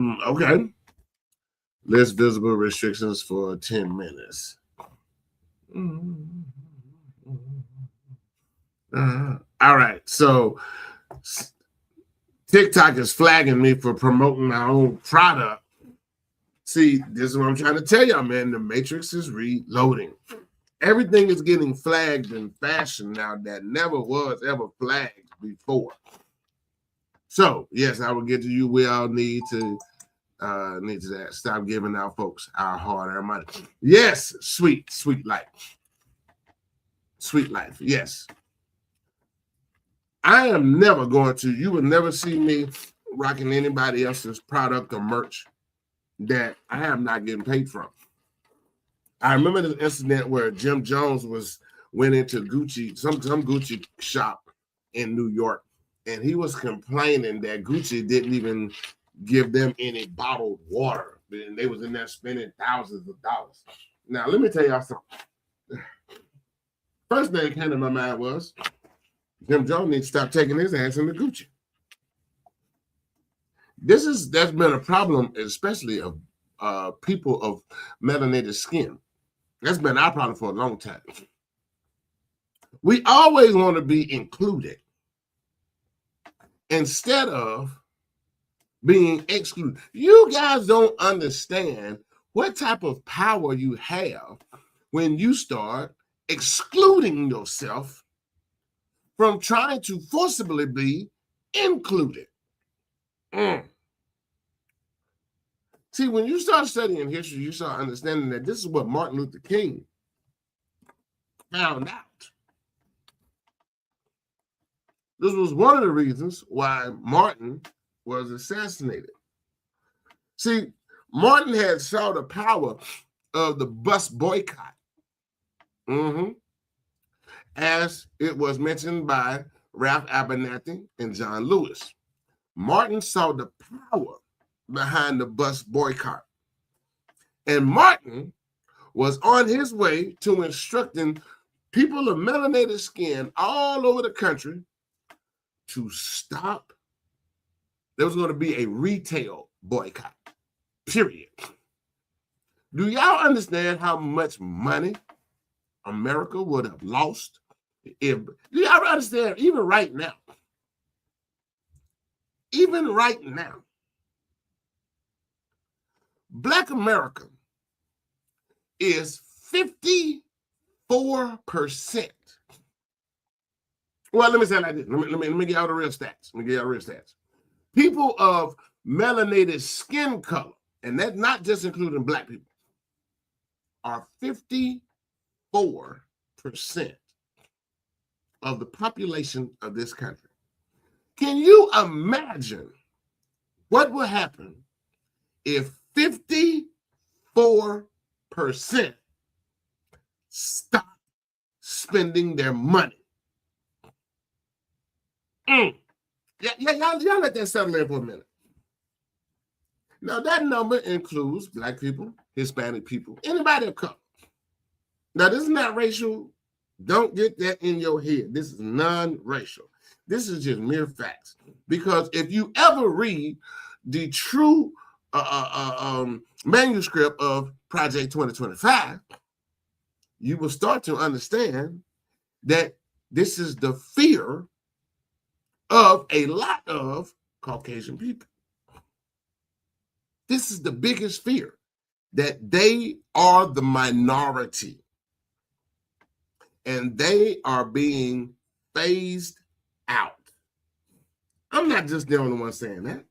Okay. List visible restrictions for 10 minutes. All right. So TikTok is flagging me for promoting my own product. See, this is what I'm trying to tell y'all, man. The Matrix is reloading. Everything is getting flagged in fashion now that never was ever flagged before. So, yes, I will get to you. We all need to stop giving our folks our hard-earned money. Yes, sweet life. Sweet life, yes. I am never going to, you will never see me rocking anybody else's product or merch that I am not getting paid from. I remember the incident where Jim Jones went into Gucci, some Gucci shop in New York, and he was complaining that Gucci didn't even give them any bottled water. And they was in there spending thousands of dollars. Now, let me tell y'all something. First thing that came to my mind was Jim Jones needs to stop taking his ass into Gucci. That's been a problem, especially of people of melanated skin. That's been our problem for a long time. We always want to be included instead of being excluded. You guys don't understand what type of power you have when you start excluding yourself from trying to forcibly be included. See, when you start studying history, you start understanding that this is what Martin Luther King found out. This was one of the reasons why Martin was assassinated. See, Martin had saw the power of the bus boycott, as it was mentioned by Ralph Abernathy and John Lewis. Martin saw the power behind the bus boycott. And Martin was on his way to instructing people of melanated skin all over the country to stop. There was going to be a retail boycott, period. Do y'all understand how much money America would have lost? Do y'all understand, even right now, Black America is 54%. Well, let me say it like this. Let me get y'all the real stats. People of melanated skin color, and that's not just including Black people, are 54% of the population of this country. Can you imagine what would happen if 54% stop spending their money? Y'all let that settle in for a minute. Now, that number includes Black people, Hispanic people, anybody of color. Now, this is not racial. Don't get that in your head. This is non-racial. This is just mere facts. Because if you ever read the true manuscript of Project 2025, you will start to understand that this is the fear of a lot of Caucasian people. This is the biggest fear, that they are the minority and they are being phased out. I'm not just the only one saying that.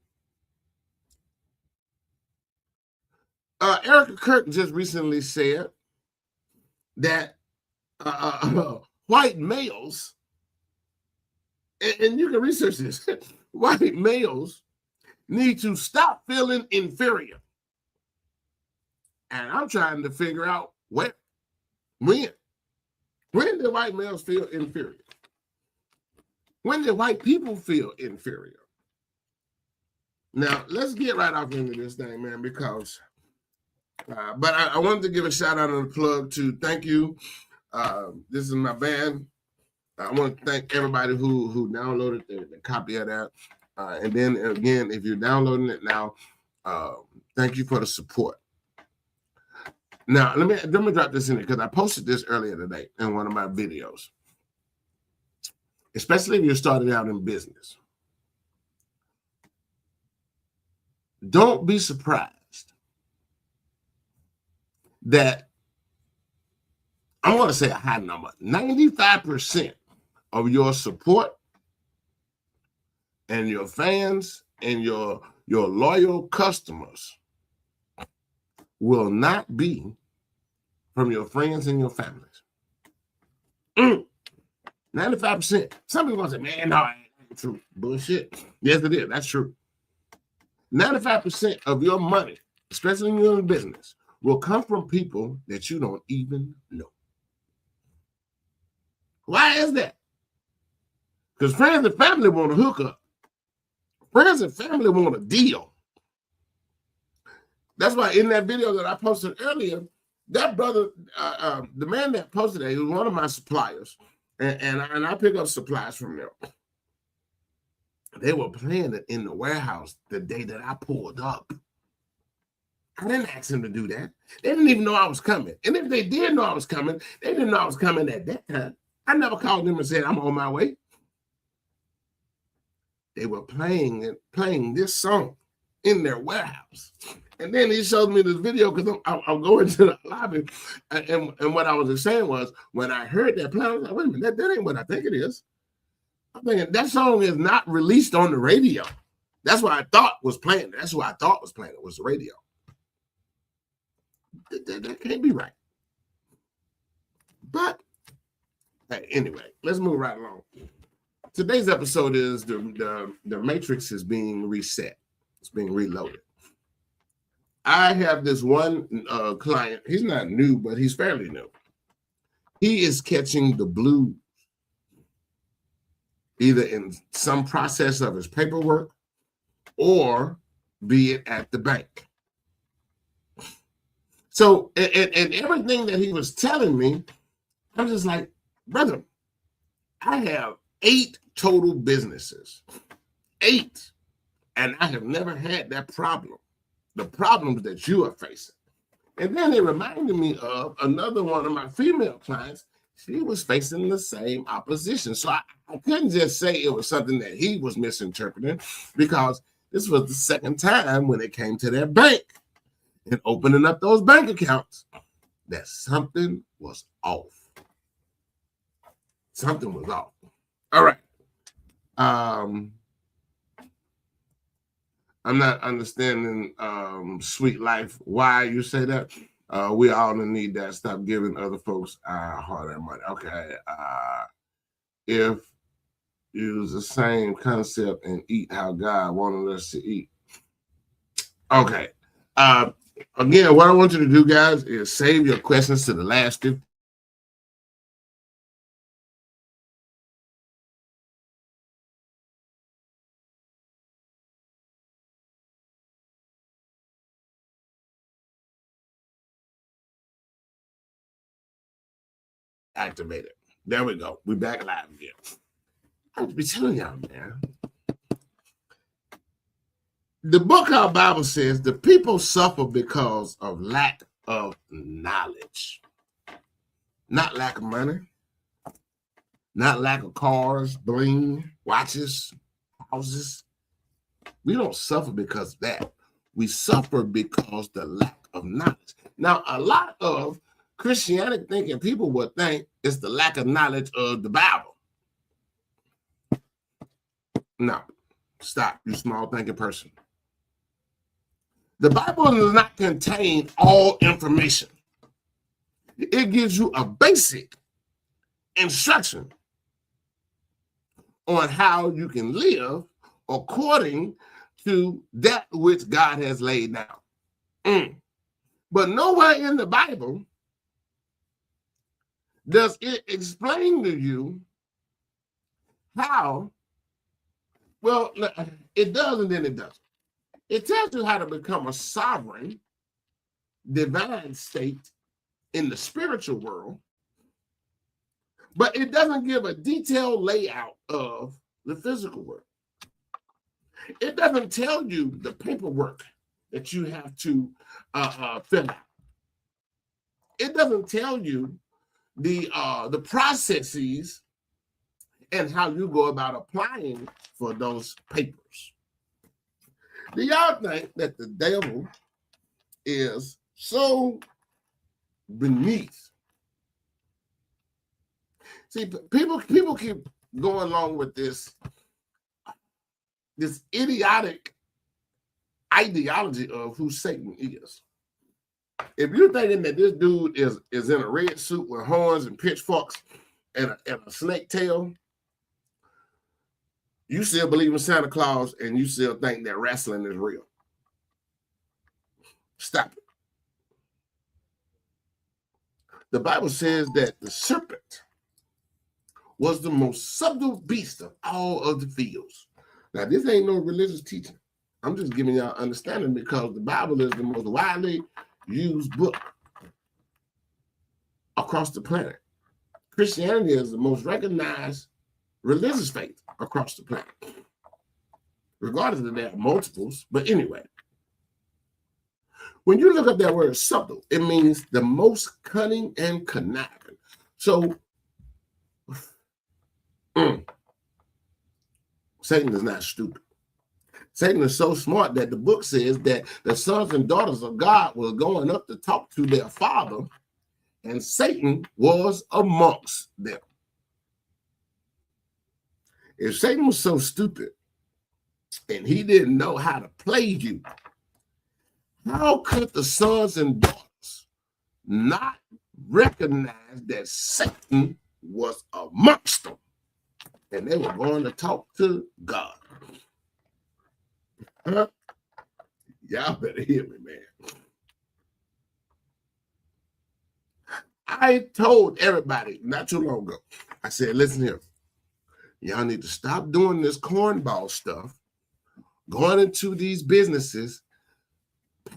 Erica Kirk just recently said that white males, and you can research this, white males need to stop feeling inferior. And I'm trying to figure out when. When do white males feel inferior? When do white people feel inferior? Now, let's get right off into this thing, man, because, but I wanted to give a shout out and a plug to thank you. This is my band. I want to thank everybody who downloaded the copy of that. And then again, if you're downloading it now, Thank you for the support. Now, let me drop this in there because I posted this earlier today in one of my videos. Especially if you're starting out in business. Don't be surprised that I'm going to say a high number, 95% of your support and your fans and your loyal customers will not be from your friends and your families. 95%. Some people going to say, man, no, that ain't true. Bullshit. Yes, it is. That's true. 95% of your money, especially when you're in business, will come from people that you don't even know. Why is that? Because friends and family want to hook up. Friends and family want a deal. That's why in that video that I posted earlier, that brother, the man that posted that, he was one of my suppliers, and I pick up supplies from them. They were playing it in the warehouse the day that I pulled up. I didn't ask them to do that. They didn't even know I was coming. And if they did know I was coming, they didn't know I was coming at that time. I never called them and said, I'm on my way. They were playing this song in their warehouse. And then he showed me this video because I'm going to the lobby. And what I was saying was, when I heard that play, I was like, wait a minute, that ain't what I think it is. I'm thinking that song is not released on the radio. That's what I thought was playing. That's what I thought was playing. It was the radio. That can't be right. But hey, anyway, let's move right along. Today's episode is the Matrix is being reset. It's being reloaded. I have this one client. He's not new, but he's fairly new. He is catching the blues, either in some process of his paperwork or be it at the bank. So, and everything that he was telling me, I'm just like, brother, I have 8 total businesses, 8, and I have never had that problem, the problems that you are facing. And then it reminded me of another one of my female clients. She was facing the same opposition. So I couldn't just say it was something that he was misinterpreting, because this was the second time when it came to their bank and opening up those bank accounts that something was off. Something was off. All right. I'm not understanding, Sweet Life, why you say that. We all need that. Stop giving other folks hard-earned money. Okay. If use the same concept and eat how God wanted us to eat. Okay. Again, what I want you to do, guys, is save your questions to the last 50. Activated. There we go. We're back live again. I'll be telling y'all, man. The book our Bible says the people suffer because of lack of knowledge. Not lack of money. Not lack of cars, bling, watches, houses. We don't suffer because of that. We suffer because the lack of knowledge. Now, a lot of Christianity thinking people would think it's the lack of knowledge of the Bible. No, stop, you small thinking person. The Bible does not contain all information. It gives you a basic instruction on how you can live according to that which God has laid down. But nowhere in the Bible does it explain to you how. Well, it does and then it doesn't. It tells you how to become a sovereign, divine state in the spiritual world, but it doesn't give a detailed layout of the physical world. It doesn't tell you the paperwork that you have to fill out. It doesn't tell you the processes and how you go about applying for those papers. Do y'all think that the devil is so beneath? See, people keep going along with this idiotic ideology of who Satan is. If you're thinking that this dude is in a red suit with horns and pitchforks and a snake tail, you still believe in Santa Claus and you still think that wrestling is real. Stop it. The Bible says that the serpent was the most subtle beast of all of the fields. Now, this ain't no religious teaching. I'm just giving y'all understanding because the Bible is the most widely used book across the planet. Christianity is the most recognized religious faith across the planet. Regardless of there are multiples, but anyway. When you look up that word subtle, it means the most cunning and conniving. So, Satan is not stupid. Satan is so smart that the book says that the sons and daughters of God were going up to talk to their father, and Satan was amongst them. If Satan was so stupid and he didn't know how to play you, how could the sons and daughters not recognize that Satan was amongst them and they were going to talk to God? Huh? Y'all better hear me, man. I told everybody not too long ago, I said, listen here, y'all need to stop doing this cornball stuff, going into these businesses,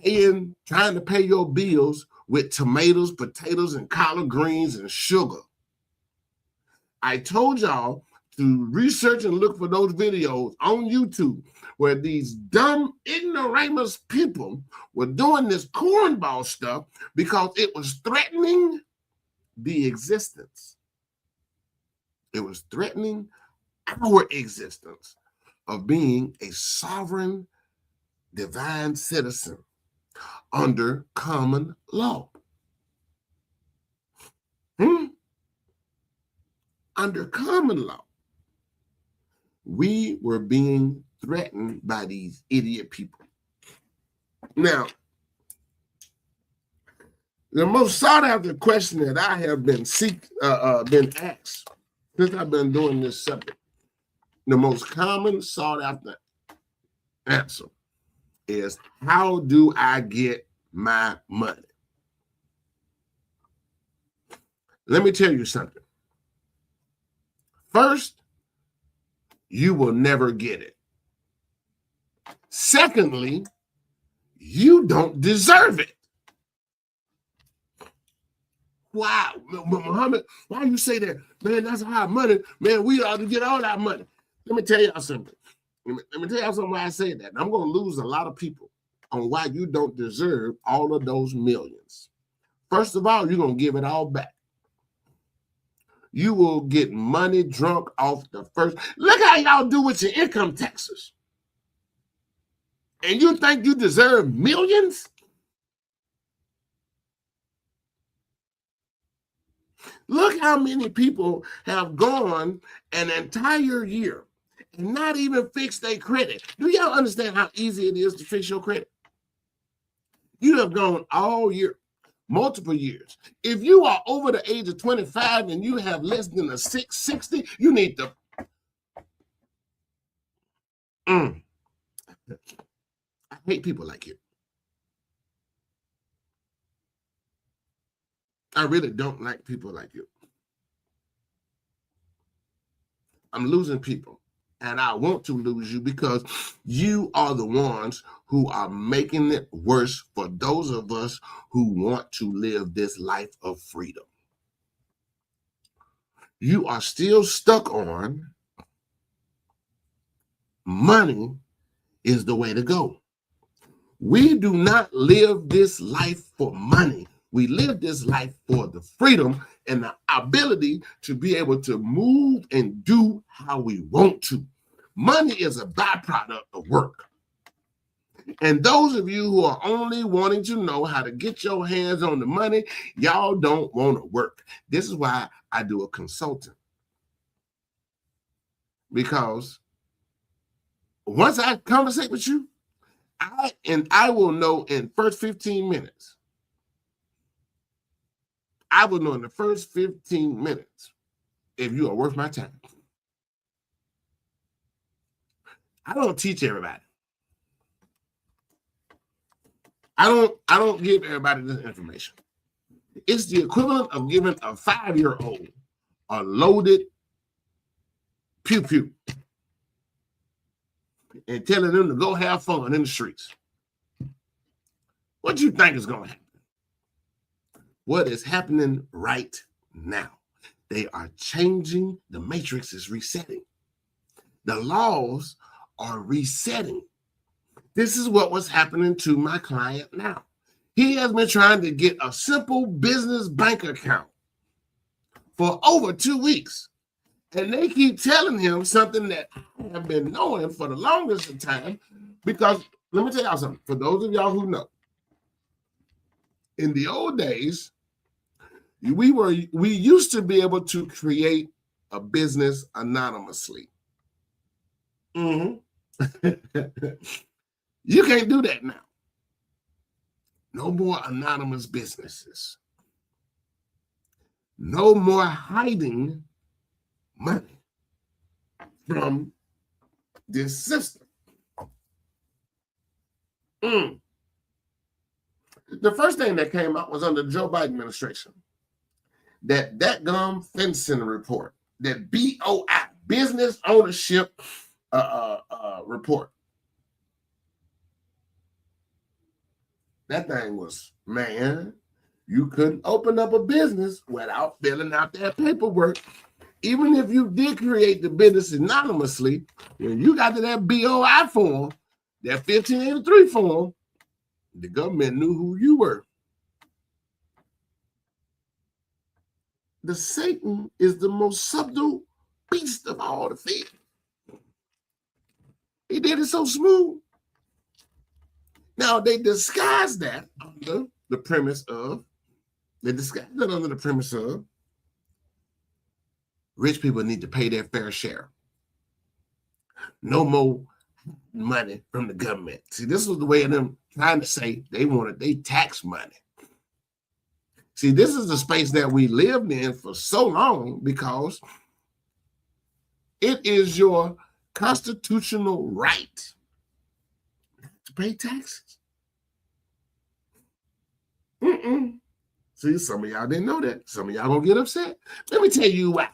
trying to pay your bills with tomatoes, potatoes, and collard greens and sugar. I told y'all to research and look for those videos on YouTube where these dumb, ignoramus people were doing this cornball stuff because it was threatening the existence. It was threatening our existence of being a sovereign, divine citizen under common law. Under common law, we were being threatened by these idiot people. Now, the most sought after question that I have been asked since I've been doing this subject, the most common sought after answer is, how do I get my money? Let me tell you something. First, you will never get it. Secondly, you don't deserve it. Wow, Muhammad, why you say that? Man, that's our money. Man, we ought to get all that money. Let me tell y'all something. Let me tell y'all something why I say that. I'm going to lose a lot of people on why you don't deserve all of those millions. First of all, you're going to give it all back. You will get money drunk off the first. Look how y'all do with your income taxes. And you think you deserve millions? Look how many people have gone an entire year and not even fix their credit. Do y'all understand how easy it is to fix your credit? You have gone all year, multiple years. If you are over the age of 25 and you have less than a 660, you need to. I hate people like you. I really don't like people like you. I'm losing people, and I want to lose you because you are the ones who are making it worse for those of us who want to live this life of freedom. You are still stuck on money is the way to go. We do not live this life for money. We live this life for the freedom and the ability to be able to move and do how we want to. Money is a byproduct of work. And those of you who are only wanting to know how to get your hands on the money, y'all don't want to work. This is why I do a consultant. Because once I conversate with you, I will know in first 15 minutes. I will know in the first 15 minutes if you are worth my time. I don't teach everybody. I don't give everybody this information. It's the equivalent of giving a 5-year-old a loaded pew-pew and telling them to go have fun in the streets. What do you think is going to happen? What is happening right now? They are changing. The matrix is resetting. The laws are resetting. This is what was happening to my client now. He has been trying to get a simple business bank account for over 2 weeks. And they keep telling him something that I have been knowing for the longest time. Because let me tell y'all something. For those of y'all who know, in the old days, we used to be able to create a business anonymously. You can't do that now. No more anonymous businesses. No more hiding money from this system. The first thing that came out was under Joe Biden administration. That gum fencing report, that BOI, business ownership report. That thing was, man, you couldn't open up a business without filling out that paperwork. Even if you did create the business anonymously, when you got to that BOI form, that 1583 form, the government knew who you were. The Satan is the most subtle beast of all the field. He did it so smooth. Now they disguised that under the premise of, rich people need to pay their fair share. No more money from the government. See, this was the way of them trying to say they wanted their tax money. See, this is the space that we lived in for so long because it is your constitutional right to pay taxes. See, some of y'all didn't know that. Some of y'all gonna get upset. Let me tell you why.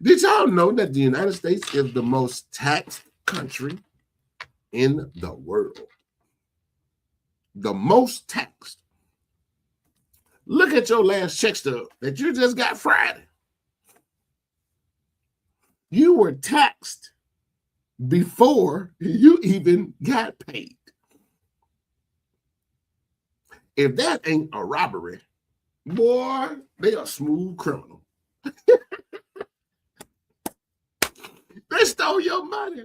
Did y'all know that the United States is the most taxed country in the world? The most taxed. Look at your last check stub that you just got Friday. You were taxed before you even got paid. If that ain't a robbery, boy, they are smooth criminal. They stole your money,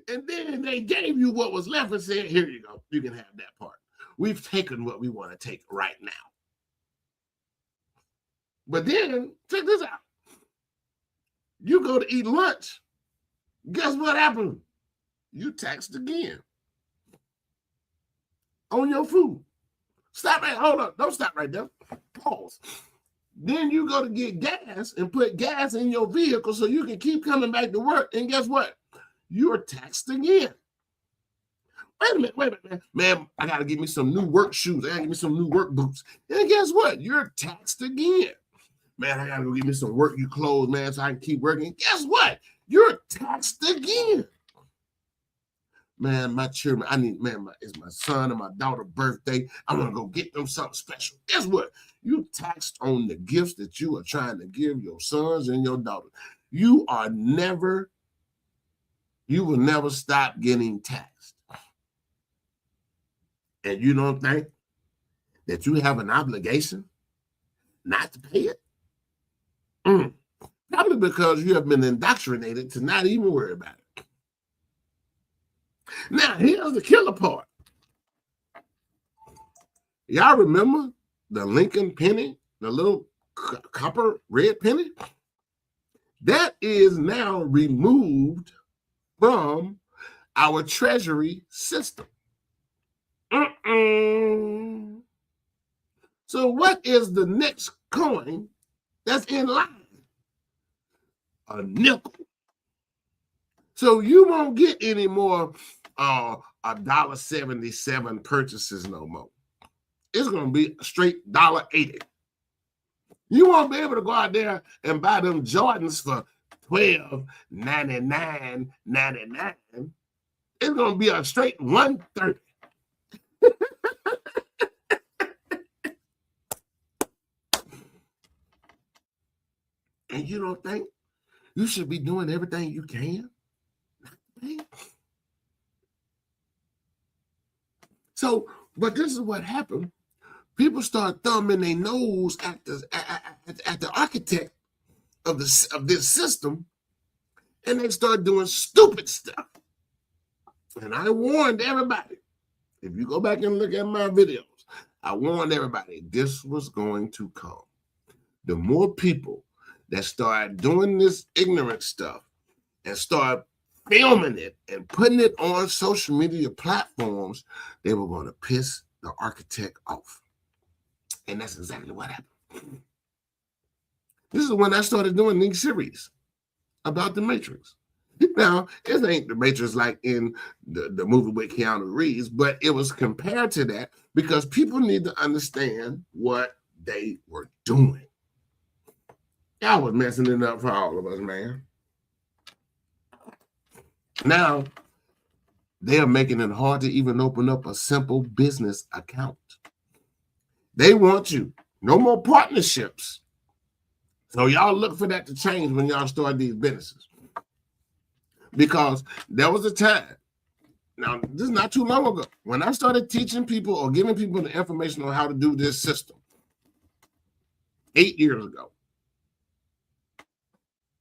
and then they gave you what was left and said, here you go, you can have that part. We've taken what we want to take right now. But then, check this out. You go to eat lunch. Guess what happened? You taxed again on your food. Stop right, hold up. Don't stop right there. Pause. Then you go to get gas and put gas in your vehicle so you can keep coming back to work. And guess what? You're taxed again. Wait a minute, man. I got to get me some new work shoes. I got to get me some new work boots. And guess what? You're taxed again. Man, I got to go get me some work clothes, man, so I can keep working. Guess what? You're taxed again. Man, my children, it's my son and my daughter's birthday. I'm going to go get them something special. Guess what? You taxed on the gifts that you are trying to give your sons and your daughters. You will never stop getting taxed. and you don't think that you have an obligation not to pay it? Probably because you have been indoctrinated to not even worry about it. Now, here's the killer part. Y'all remember the Lincoln penny, the little copper red penny? That is now removed from our treasury system. So what is the next coin that's in line? A nickel. So you won't get any more $1.77 purchases no more. It's going to be a straight $1.80. You won't be able to go out there and buy them Jordans for $12.99.99. It's going to be a straight $1.30. And you don't think you should be doing everything you can? So, but this is what happened. People start thumbing their nose at the architect of this system, and they start doing stupid stuff. And I warned everybody. If you go back and look at my videos, I warned everybody this was going to come. The more people that start doing this ignorant stuff and start filming it and putting it on social media platforms, they were going to piss the architect off. And that's exactly what happened. This is when I started doing these series about the Matrix. Now, it ain't the Matrix like in the movie with Keanu Reeves, but it was compared to that because people need to understand what they were doing. Y'all was messing it up for all of us, man. Now, they are making it hard to even open up a simple business account. They want you. No more partnerships. So y'all look for that to change when y'all start these businesses. Because there was a time, now this is not too long ago, when I started teaching people or giving people the information on how to do this system, 8 years ago.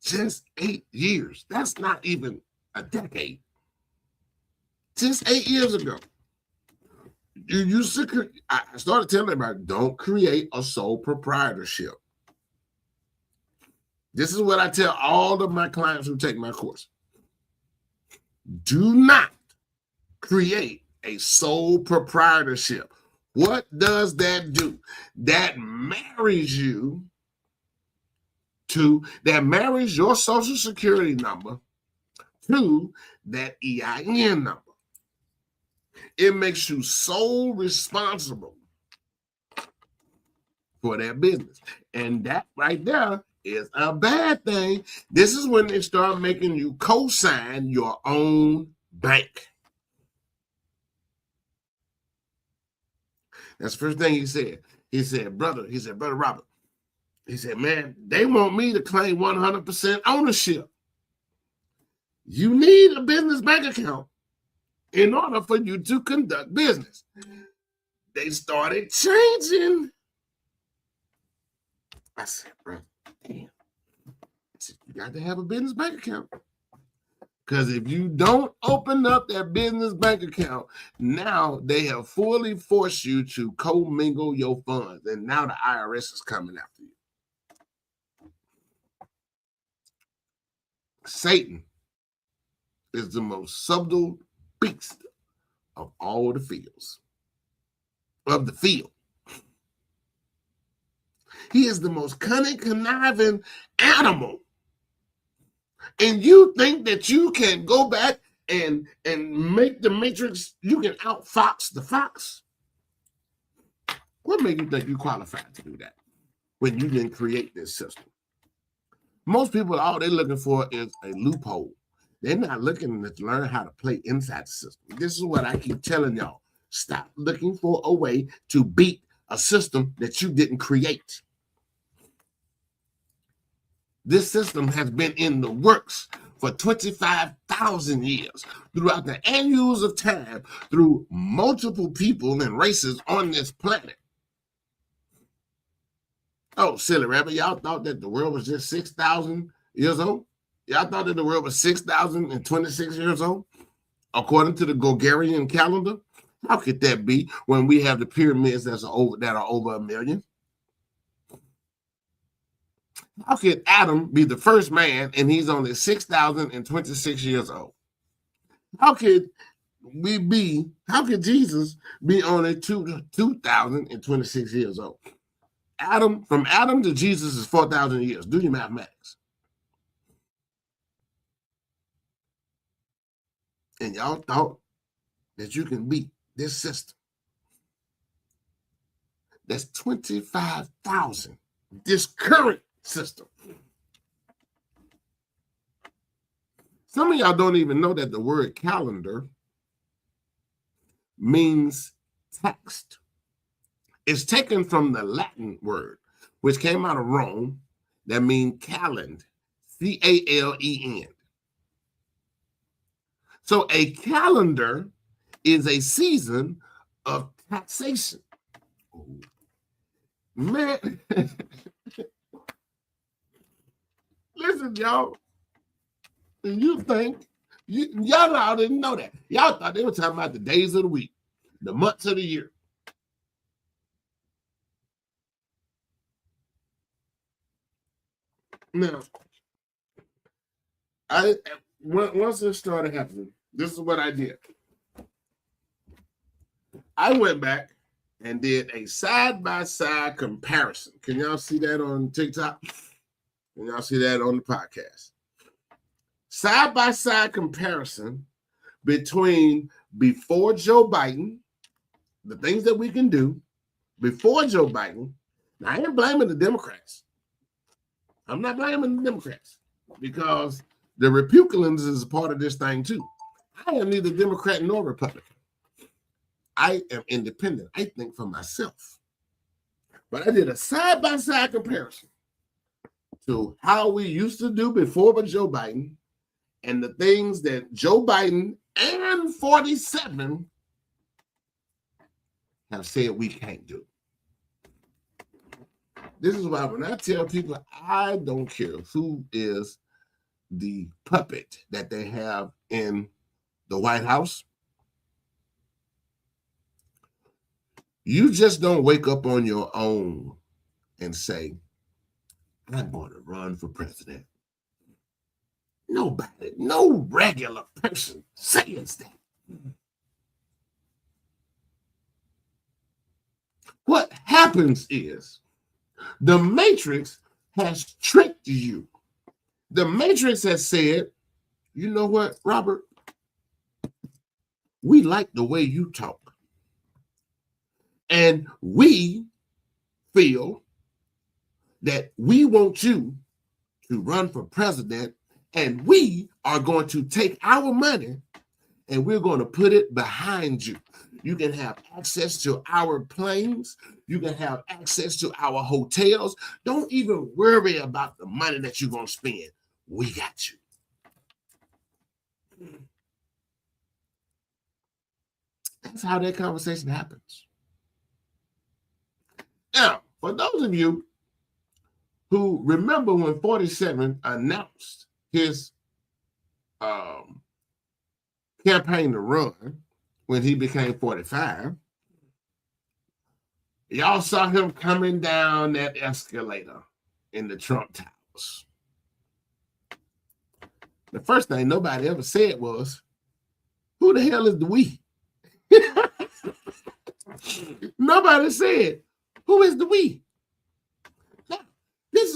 Just 8 years. That's not even a decade. Just 8 years ago. I started telling everybody, don't create a sole proprietorship. This is what I tell all of my clients who take my course. Do not create a sole proprietorship. What does that do? That marries you marries your social security number to that EIN number. It makes you sole responsible for that business. And that right there is a bad thing. This is when they start making you co-sign your own bank. That's the first thing he said. He said, brother Robert, he said, man, they want me to claim 100% ownership. You need a business bank account in order for you to conduct business. They started changing. I said, bro, damn. I said, you got to have a business bank account. Because if you don't open up that business bank account, now they have fully forced you to commingle your funds. And now the IRS is coming after you. Satan is the most subtle beast of all the fields. Of the field. He is the most cunning, conniving animal. And you think that you can go back and make the Matrix, you can outfox the fox? What made you think you qualified to do that when you didn't create this system? Most people, all they're looking for is a loophole. They're not looking to learn how to play inside the system. This is what I keep telling y'all. Stop looking for a way to beat a system that you didn't create. This system has been in the works for 25,000 years, throughout the annuals of time, through multiple people and races on this planet. Oh, silly rabbit, y'all thought that the world was just 6,000 years old? Y'all thought that the world was 6,026 years old, according to the Gregorian calendar? How could that be when we have the pyramids that are over 1 million? How could Adam be the first man and he's only 6,026 years old? How could Jesus be only 2,026 years old? From Adam to Jesus is 4,000 years. Do your mathematics. And y'all thought that you can beat this system. That's 25,000. This current system. Some of y'all don't even know that the word calendar means text. It's taken from the Latin word, which came out of Rome, that means calend, C-A-L-E-N. So a calendar is a season of taxation. Man, listen, y'all. You think, y'all all didn't know that. Y'all thought they were talking about the days of the week, the months of the year. Now, once this started happening, this is what I did. I went back and did a side-by-side comparison. Can y'all see that on TikTok? Can y'all see that on the podcast? Side-by-side comparison between before Joe Biden, the things that we can do before Joe Biden. Now, I ain't blaming the Democrats. I'm not blaming the Democrats because the Republicans is a part of this thing too. I am neither Democrat nor Republican. I am independent. I think for myself. But I did a side-by-side comparison to how we used to do before Joe Biden and the things that Joe Biden and 47 have said we can't do. This is why when I tell people, I don't care who is the puppet that they have in the White House. You just don't wake up on your own and say, I'm going to run for president. Nobody, no regular person says that. What happens is the Matrix has tricked you. The Matrix has said, you know what, Robert? We like the way you talk. And we feel that we want you to run for president, and we are going to take our money and we're going to put it behind you. You can have access to our planes. You can have access to our hotels. Don't even worry about the money that you're going to spend. We got you. That's how that conversation happens. Now, for those of you who remember when 47 announced his campaign to run when he became 45, y'all saw him coming down that escalator in the Trump Towers. The first thing nobody ever said was, who the hell is the we? Nobody said, who is the we? Now, this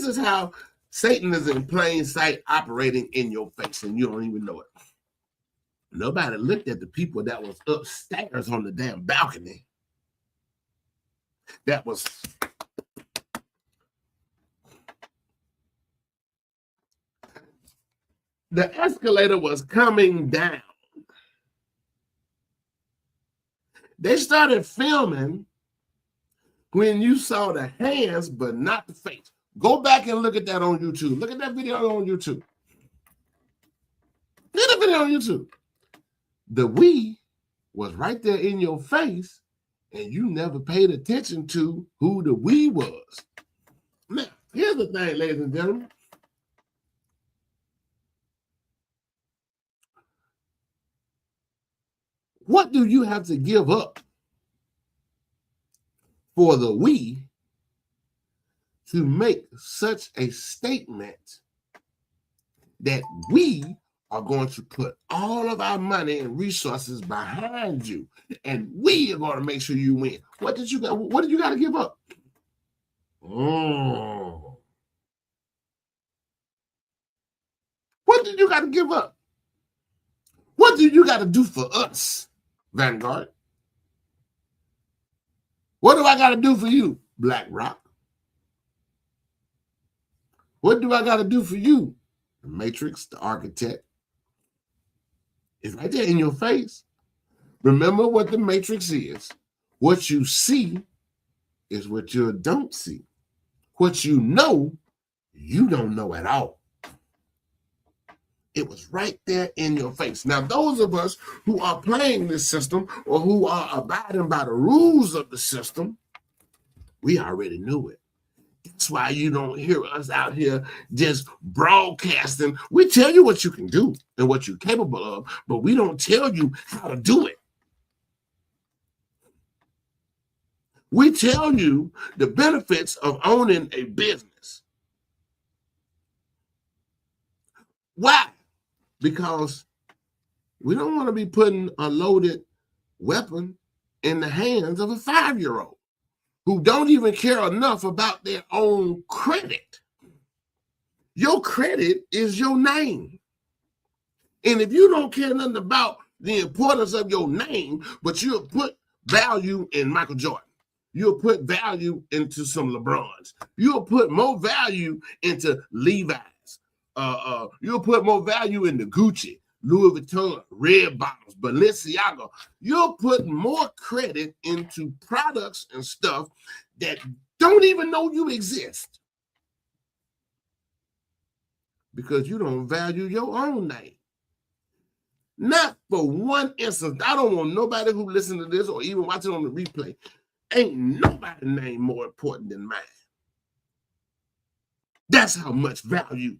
is how Satan is in plain sight operating in your face and you don't even know it. Nobody looked at the people that was upstairs on the damn balcony. That was the escalator was coming down. They started filming when you saw the hands, but not the face. Go back and look at that on YouTube. Look at that video on YouTube. Look at that video on YouTube. The we was right there in your face, and you never paid attention to who the we was. Now, here's the thing, ladies and gentlemen. What do you have to give up for the we to make such a statement that we are going to put all of our money and resources behind you, and we are going to make sure you win? What did you got to give up? What did you got to give up? What do you got to do for us, Vanguard? What do I got to do for you, BlackRock? What do I got to do for you, the Matrix, the architect? It's right there in your face. Remember what the Matrix is. What you see is what you don't see. What you don't know at all. It was right there in your face. Now, those of us who are playing this system or who are abiding by the rules of the system, we already knew it. That's why you don't hear us out here just broadcasting. We tell you what you can do and what you're capable of, but we don't tell you how to do it. We tell you the benefits of owning a business. Why? Because we don't want to be putting a loaded weapon in the hands of a 5-year-old who don't even care enough about their own credit. Your credit is your name. And if you don't care nothing about the importance of your name, but you'll put value in Michael Jordan, you'll put value into some LeBrons, you'll put more value into Levi's, you'll put more value into Gucci, Louis Vuitton, Red Bottoms, Balenciaga. You'll put more credit into products and stuff that don't even know you exist because you don't value your own name. Not for one instance. I don't want nobody who listens to this or even watch it on the replay. Ain't nobody's name more important than mine. That's how much value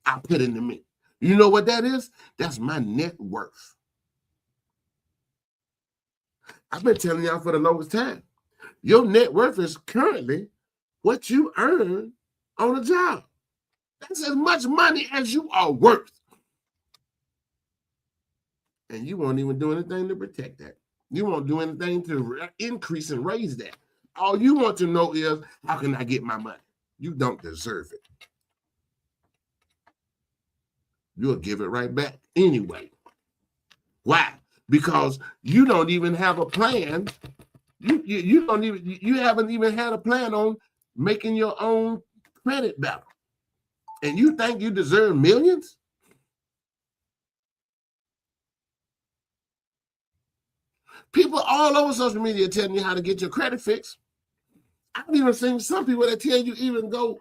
I put into me. You know what that is? That's my net worth. I've been telling y'all for the longest time. Your net worth is currently what you earn on a job. That's as much money as you are worth. And you won't even do anything to protect that. You won't do anything to increase and raise that. All you want to know is, how can I get my money? You don't deserve it. You'll give it right back anyway. Why? Because you don't even have a plan. You haven't even had a plan on making your own credit better. And you think you deserve millions? People all over social media telling you how to get your credit fixed. I've even seen some people that tell you even go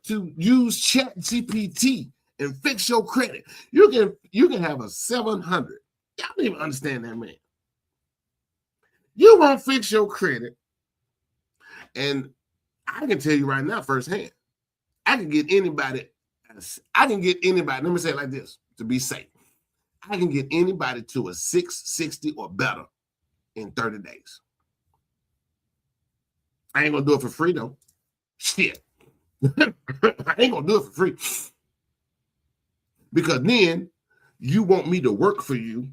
to use ChatGPT and fix your credit. You can have a 700. Y'all don't even understand that, man. You won't fix your credit. And I can tell you right now firsthand, I can get anybody, let me say it like this to be safe. I can get anybody to a 660 or better in 30 days. I ain't gonna do it for free though. Shit. I ain't gonna do it for free. Because then you want me to work for you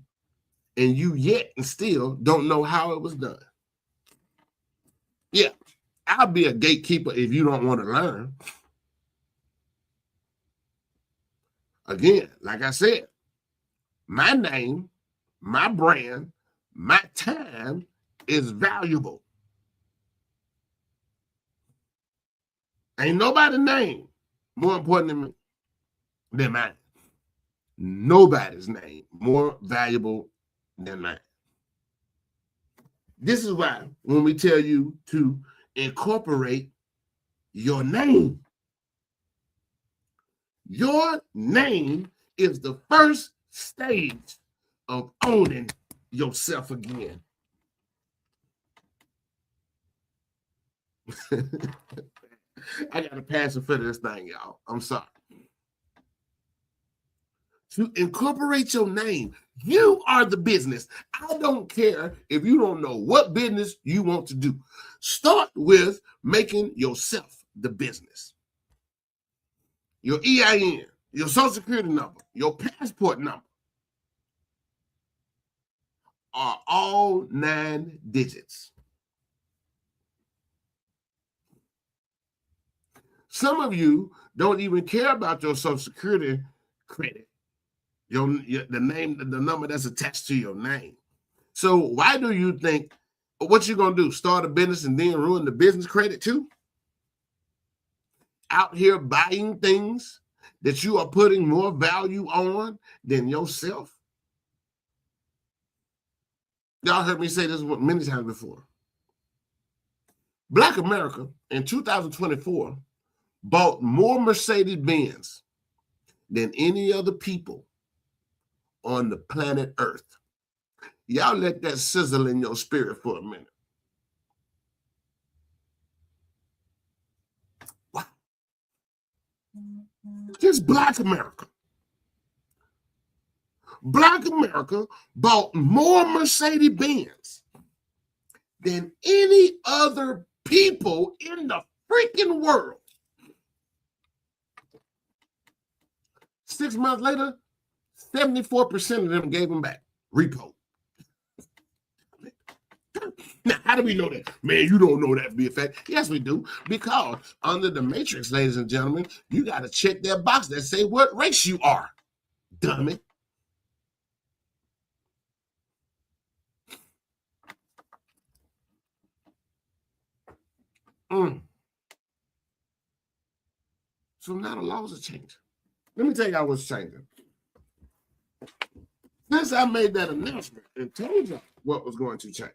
and you yet and still don't know how it was done. Yeah, I'll be a gatekeeper if you don't want to learn. Again, like I said, my name, my brand, my time is valuable. Ain't nobody's name more important than mine. Nobody's name more valuable than mine. This is why when we tell you to incorporate your name, Your name is the first stage of owning yourself again. I got a passion for this thing, y'all. I'm sorry. To incorporate your name, you are the business. I don't care if you don't know what business you want to do. Start with making yourself the business. Your EIN, your social security number, your passport number are all 9 digits. Some of you don't even care about your social security credit. The name, the number that's attached to your name. So why do you think, what you gonna do? Start a business and then ruin the business credit too? Out here buying things that you are putting more value on than yourself? Y'all heard me say this many times before. Black America in 2024 bought more Mercedes-Benz than any other people on the planet Earth. Y'all let that sizzle in your spirit for a minute. Wow. Just Black America. Black America bought more Mercedes-Benz than any other people in the freaking world. 6 months later, 74% of them gave them back. Repo. Now, how do we know that? Man, you don't know that to be a fact. Yes, we do. Because under the Matrix, ladies and gentlemen, you got to check that box that say what race you are. Dummy. So now the laws are changing. Let me tell y'all what's changing. Since I made that announcement and told y'all what was going to change,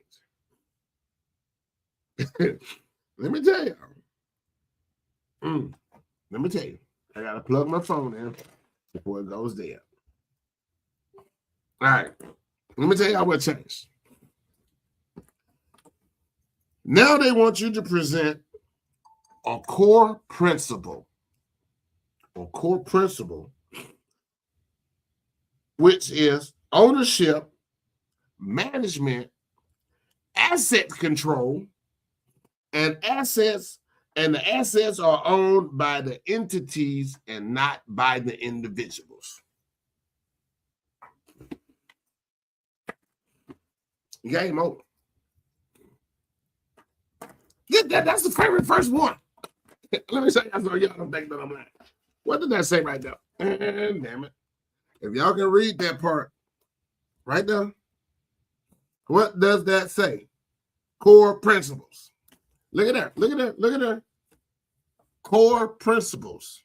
let me tell y'all. Let me tell you. I got to plug my phone in before it goes dead. All right. Let me tell y'all what changed. Now they want you to present a core principle. A core principle, which is ownership, management, asset control, and assets, and the assets are owned by the entities and not by the individuals. Game over. Get that. That's the very first one. Let me say, so y'all don't think that I'm lying. What did that say right there? Damn it. If y'all can read that part right there, what does that say? Core principles. Look at that. Look at that. Look at that. Core principles.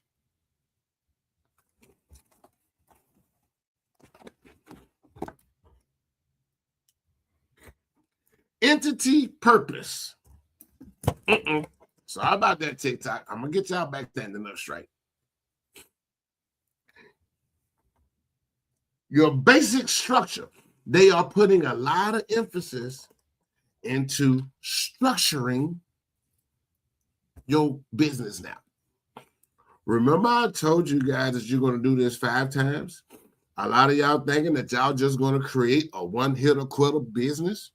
Entity purpose. Sorry about that, TikTok. I'm going to get y'all back standing up straight. Your basic structure. They are putting a lot of emphasis into structuring your business now. Remember I told you guys that you're going to do this 5 times? A lot of y'all thinking that y'all just going to create a one-hitter quitter business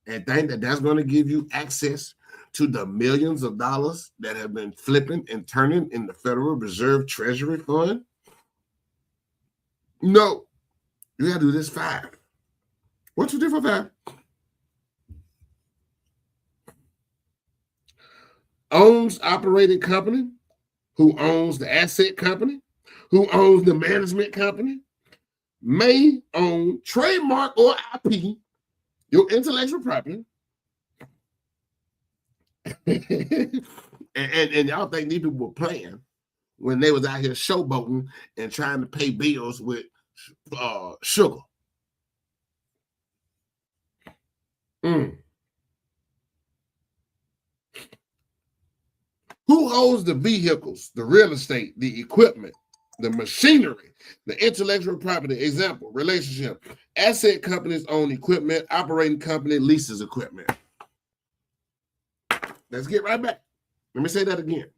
and think that that's going to give you access to the millions of dollars that have been flipping and turning in the Federal Reserve Treasury Fund? No. You got to do this 5. What you do for 5? Owns operating company, who owns the asset company, who owns the management company, may own trademark or IP, your intellectual property. and y'all think these people were playing when they was out here showboating and trying to pay bills with sugar. Who Who holds the vehicles, the real estate, the equipment, the machinery, the intellectual property? Example, relationship. Asset companies own equipment. Operating company leases equipment. Let's get right back. Let me say that again.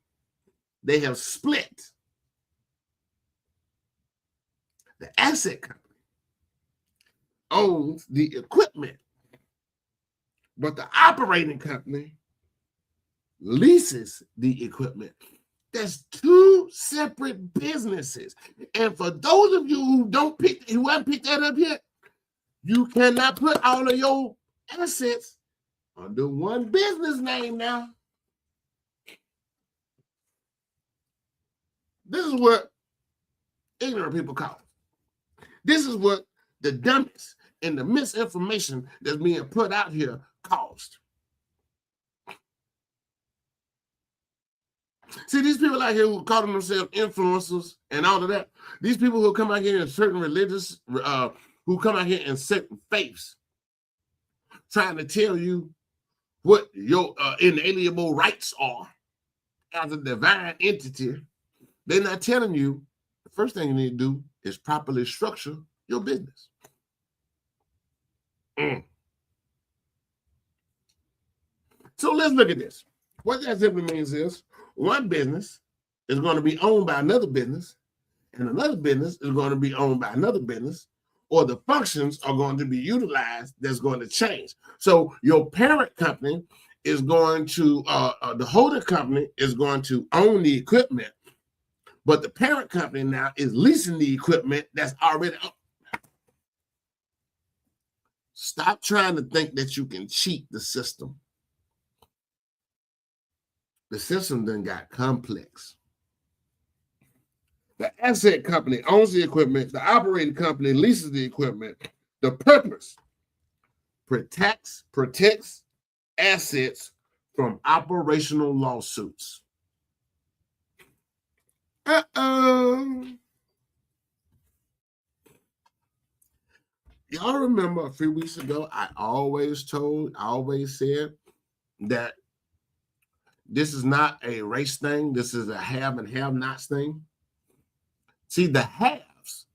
They have split. The asset company owns the equipment, but the operating company leases the equipment. That's two separate businesses. And for those of you who haven't picked that up yet, you cannot put all of your assets under one business name now. This is what ignorant people call it. This is what the dummies and the misinformation that's being put out here caused. See, these people out here who call themselves influencers and all of that, these people who come out here in certain religious, who come out here in certain faiths, trying to tell you what your inalienable rights are as a divine entity, they're not telling you the first thing you need to do is properly structure your business. So let's look at this. What that simply means is one business is going to be owned by another business, and another business is going to be owned by another business, or the functions are going to be utilized that's going to change. So your parent company is going to, the holding company is going to own the equipment, but the parent company now is leasing the equipment that's already owned. Stop trying to think that you can cheat the system. The system then got complex. The asset company owns the equipment. The operating company leases the equipment. The purpose protects assets from operational lawsuits. Y'all remember a few weeks ago, I always said that this is not a race thing. This is a have and have-nots thing. See, the haves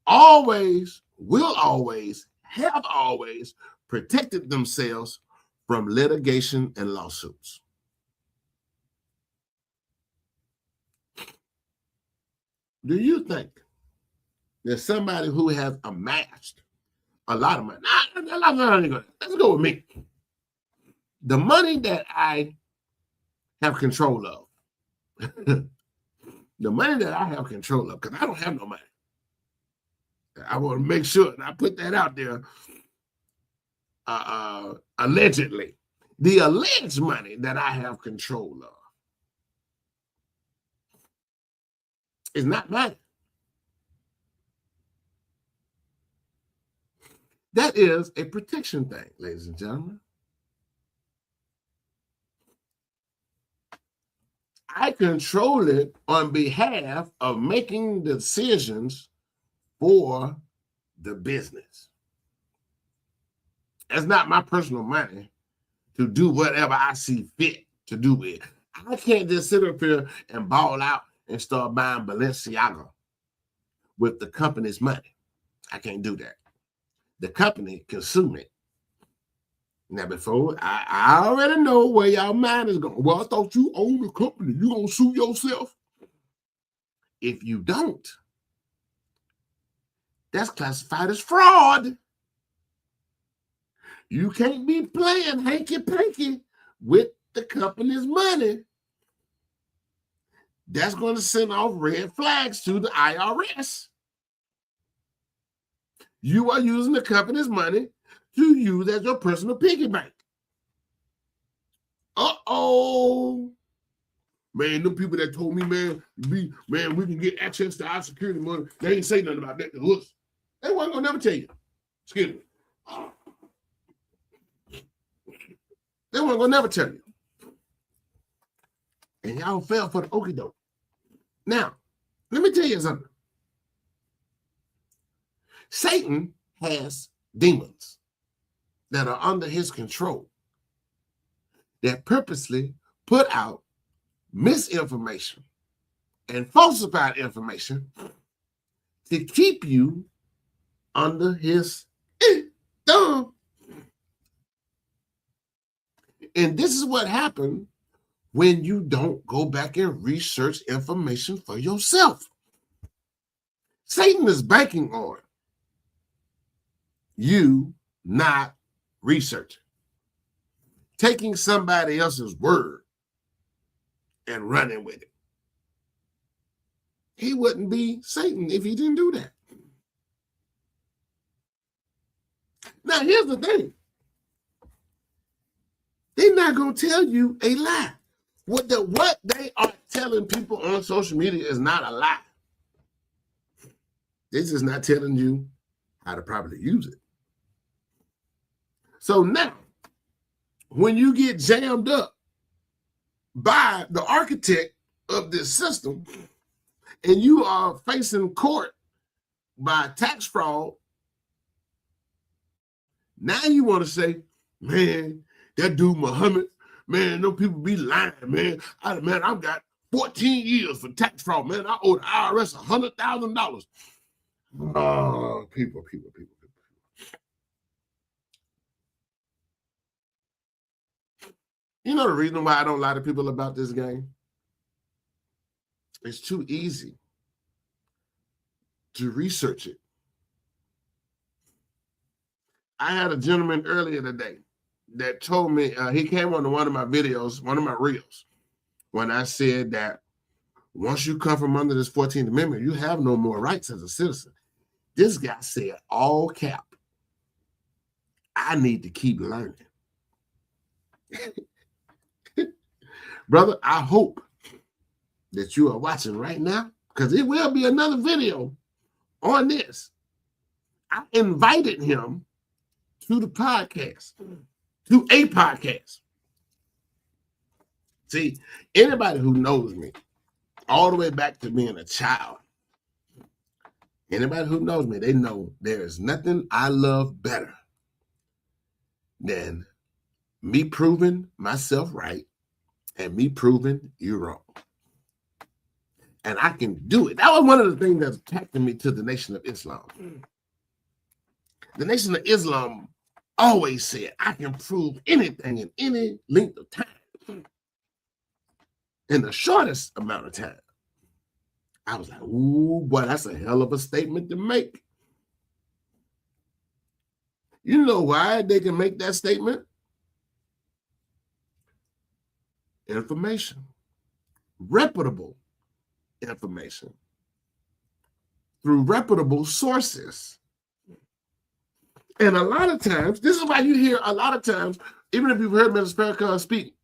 will always, have always protected themselves from litigation and lawsuits. Do you think that somebody who has amassed a lot of money, let's go with me. The money that I have control of, the money that I have control of, because I don't have no money. I want to make sure and I put that out there. Allegedly, the alleged money that I have control of is not mine. That is a protection thing, ladies and gentlemen. I control it on behalf of making decisions for the business. It's not my personal money to do whatever I see fit to do with it. I can't just sit up here and ball out and start buying Balenciaga with the company's money. I can't do that. The company can sue me. Now, before, I already know where y'all mind is going. Well, I thought you own the company. You gonna sue yourself? If you don't, that's classified as fraud. You can't be playing hanky-panky with the company's money. That's going to send off red flags to the IRS. You are using the company's money to use as your personal piggy bank. Uh-oh. Man, them people that told me, man, we can get access to our security money, they ain't say nothing about that to us. They wasn't going to never tell you. Excuse me. They weren't going to never tell you. And y'all fell for the okie doke. Now, let me tell you something. Satan has demons that are under his control that purposely put out misinformation and falsified information to keep you under his thumb. And this is what happened when you don't go back and research information for yourself. Satan is banking on you not researching, taking somebody else's word and running with it. He wouldn't be Satan if he didn't do that. Now, here's the thing. They're not going to tell you a lie. What they are telling people on social media is not a lie. They're just not telling you how to properly use it. So now, when you get jammed up by the architect of this system and you are facing court by tax fraud, now you want to say, man, that dude Muhammad, man, no people be lying, man. I've got 14 years for tax fraud, man. I owe the IRS $100,000. Oh, people. You know the reason why I don't lie to people about this game? It's too easy to research it. I had a gentleman earlier today that told me, he came on to one of my videos, one of my reels, when I said that once you come from under this 14th Amendment, you have no more rights as a citizen. This guy said, all cap, I need to keep learning. Brother, I hope that you are watching right now, because it will be another video on this. I invited him to the podcast, to a podcast. See, anybody who knows me, all the way back to being a child, anybody who knows me, they know there is nothing I love better than me proving myself right and me proving you wrong. And I can do it. That was one of the things that attracted me to the Nation of Islam. The Nation of Islam always said, I can prove anything in any length of time, in the shortest amount of time. I was like, ooh, boy, that's a hell of a statement to make. You know why they can make that statement? Information, reputable information through reputable sources. And a lot of times, this is why you hear a lot of times, even if you've heard Mr. Farrakhan speak,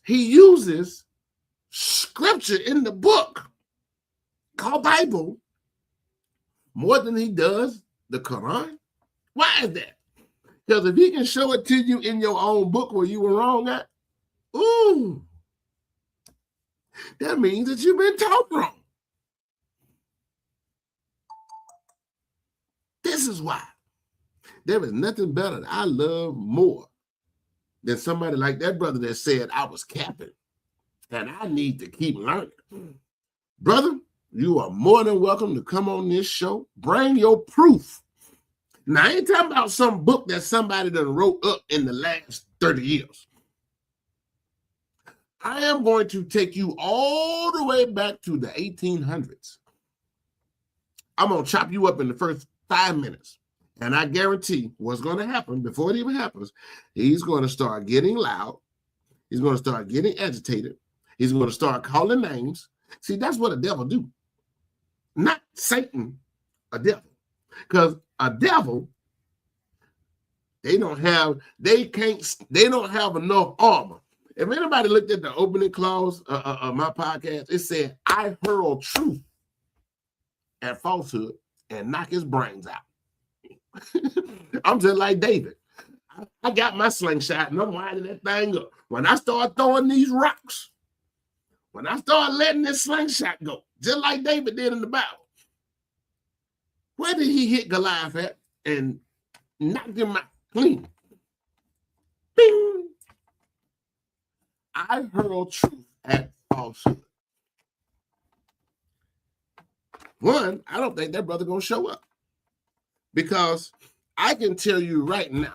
he uses scripture in the book called Bible more than he does the Quran. Why is that? Because if he can show it to you in your own book where you were wrong at, ooh, that means that you've been taught wrong. This is why there is nothing better that I love more than somebody like that brother that said I was capping and I need to keep learning. Brother, you are more than welcome to come on this show. Bring your proof. Now, I ain't talking about some book that somebody done wrote up in the last 30 years. I am going to take you all the way back to the 1800s. I'm going to chop you up in the first 5 minutes. And I guarantee what's going to happen before it even happens, he's going to start getting loud. He's going to start getting agitated. He's going to start calling names. See, that's what a devil do. Not Satan, a devil. Because a devil, they don't have enough armor. If anybody looked at the opening clause of my podcast, it said, I hurl truth at falsehood and knock his brains out. I'm just like David. I got my slingshot and I'm winding that thing up. When I start throwing these rocks, when I start letting this slingshot go, just like David did in the Bible, where did he hit Goliath at and knocked him out clean? Bing! I hurl truth at falsehood. One, I don't think that brother gonna show up, because I can tell you right now,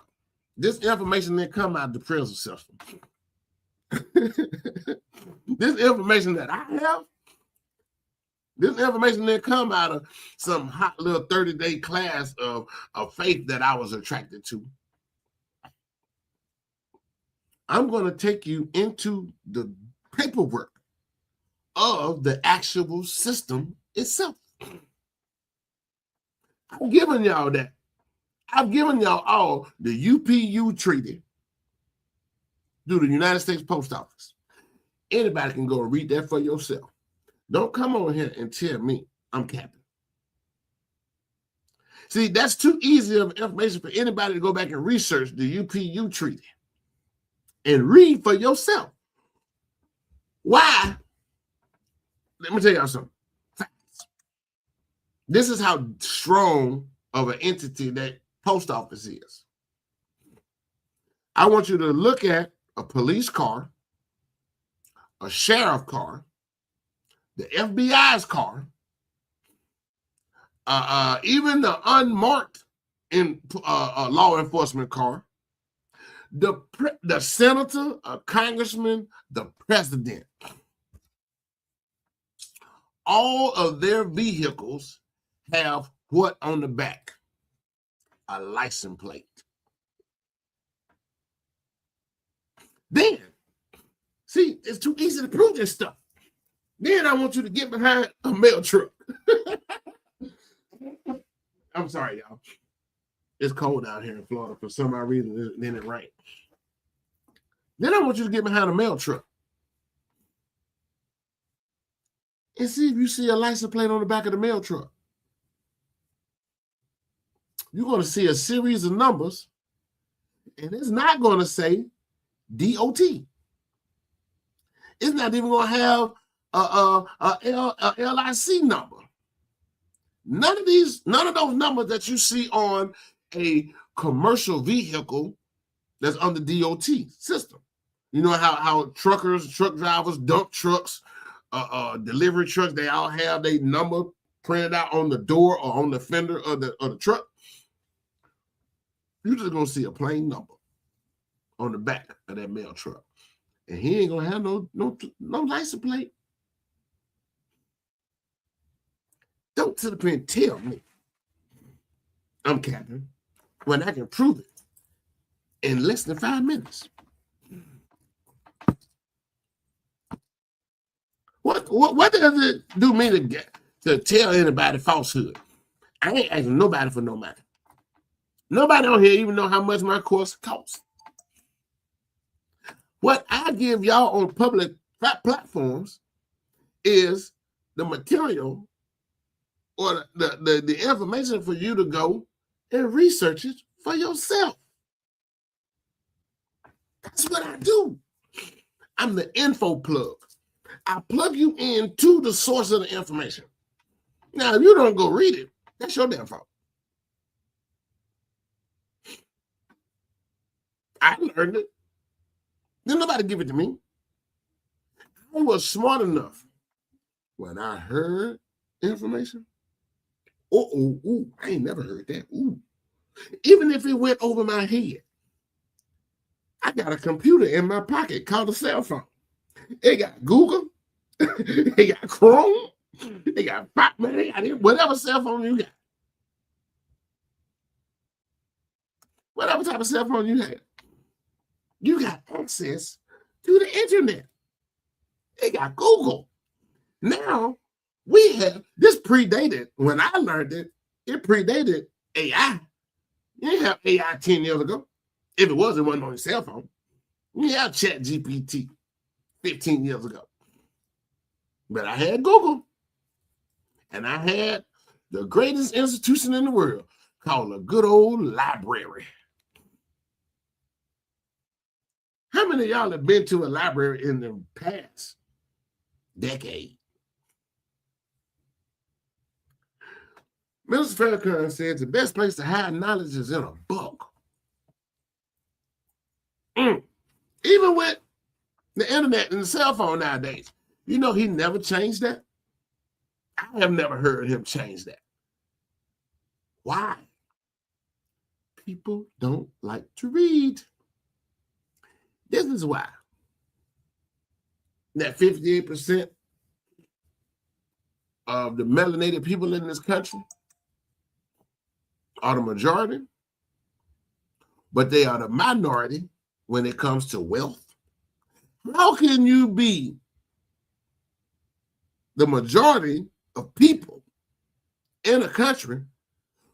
this information that come out of the prison system, this information that I have, this information that come out of some hot little 30-day class of faith that I was attracted to, I'm going to take you into the paperwork of the actual system itself. I'm giving y'all that. I've given y'all all the UPU treaty through the United States Post Office. Anybody can go and read that for yourself. Don't come on here and tell me I'm capping. See, that's too easy of information for anybody to go back and research the UPU treaty and read for yourself. Why? Let me tell y'all something. Facts. This is how strong of an entity that post office is. I want you to look at a police car, a sheriff car, the FBI's car, even the unmarked law enforcement car, the senator, a congressman, the president. All of their vehicles have what on the back? A license plate. Then, see, it's too easy to prove this stuff. Then I want you to get behind a mail truck. I'm sorry, y'all. It's cold out here in Florida for some odd reason. Then it rains. Then I want you to get behind a mail truck and see if you see a license plate on the back of the mail truck. You're going to see a series of numbers, and it's not going to say DOT. It's not even going to have a LIC number. None of those numbers that you see on a commercial vehicle that's on the DOT system. You know how truckers, truck drivers, dump trucks, delivery trucks, they all have their number printed out on the door or on the fender of the truck. You're just gonna see a plain number on the back of that mail truck, and he ain't gonna have no license plate. Don't sit up here and tell me I'm capping when I can prove it in less than 5 minutes. What does it do me to tell anybody falsehood? I ain't asking nobody for no money. Nobody on here even know how much my course costs. What I give y'all on public platforms is the material or the information for you to go and research it for yourself. That's what I do. I'm the info plug. I plug you into the source of the information. Now, if you don't go read it, that's your damn fault. I learned it. Didn't nobody give it to me. I was smart enough when I heard information. I ain't never heard that. Even if it went over my head, I got a computer in my pocket called a cell phone. It got Google, it got Chrome, it got whatever cell phone you got. Whatever type of cell phone you have, you got access to the internet. It got Google. Now, we have, this predated, when I learned it predated AI. You didn't have AI 10 years ago. If it wasn't on your cell phone. You didn't have ChatGPT 15 years ago. But I had Google. And I had the greatest institution in the world called a good old library. How many of y'all have been to a library in the past decade? Mr. Farrakhan said the best place to hide knowledge is in a book. Even with the internet and the cell phone nowadays. You know, he never changed that. I have never heard him change that. Why? People don't like to read. This is why. That 58% of the melanated people in this country are the majority, but they are the minority when it comes to wealth. How can you be the majority of people in a country,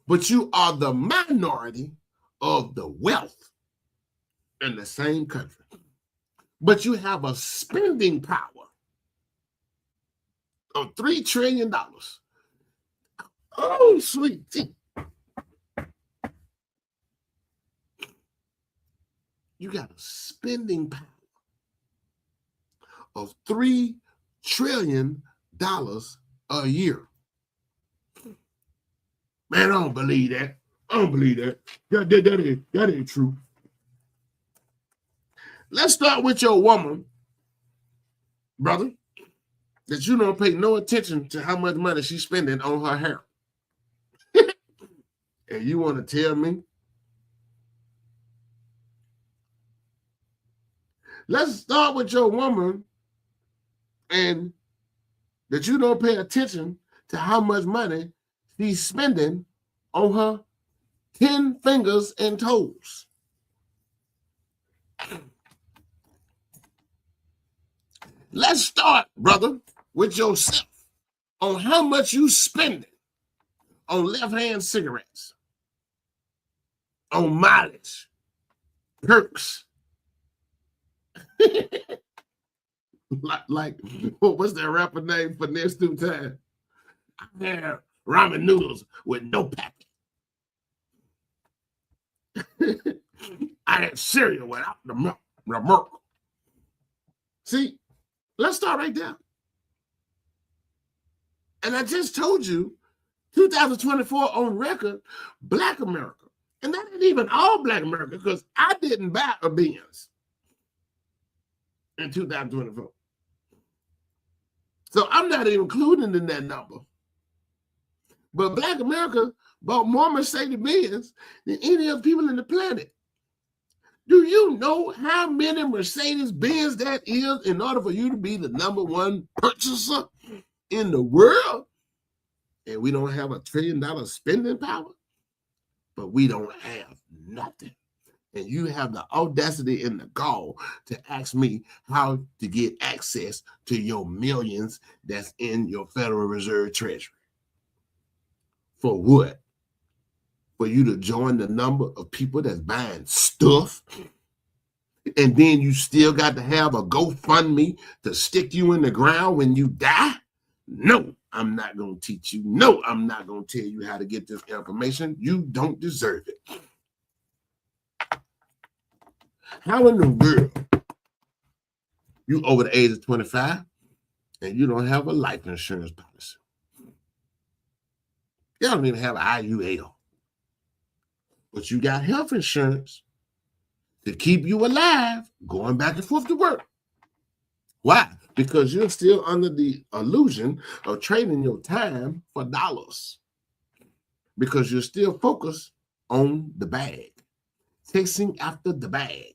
but you are the minority of the wealth in the same country? But you have a spending power of $3 trillion. Oh, sweet tea. You got a spending power of $3 trillion a year. Man, I don't believe that. I don't believe that. That ain't true. Let's start with your woman, brother, that you don't pay no attention to how much money she's spending on her hair. And you want to tell me? Let's start with your woman and that you don't pay attention to how much money she's spending on her 10 fingers and toes. Let's start, brother, with yourself on how much you spending on left-hand cigarettes, on mileage, perks. like what's that rapper name for next 2 times? I have ramen noodles with no packet. I had cereal without the milk. See, let's start right there. And I just told you, 2024 on record, Black America. And that ain't even all Black America, because I didn't buy a Benz in 2024. So I'm not even included in that number. But Black America bought more Mercedes-Benz than any other people in the planet. Do you know how many Mercedes-Benz that is in order for you to be the #1 purchaser in the world? And we don't have $1 trillion spending power, but we don't have nothing. And you have the audacity and the gall to ask me how to get access to your millions that's in your Federal Reserve Treasury. For what? For you to join the number of people that's buying stuff? And then you still got to have a GoFundMe to stick you in the ground when you die? No, I'm not going to teach you. No, I'm not going to tell you how to get this information. You don't deserve it. How in the world you over the age of 25 and you don't have a life insurance policy? You don't even have an IUL. But you got health insurance to keep you alive going back and forth to work. Why? Because you're still under the illusion of trading your time for dollars. Because you're still focused on the bag, chasing after the bag.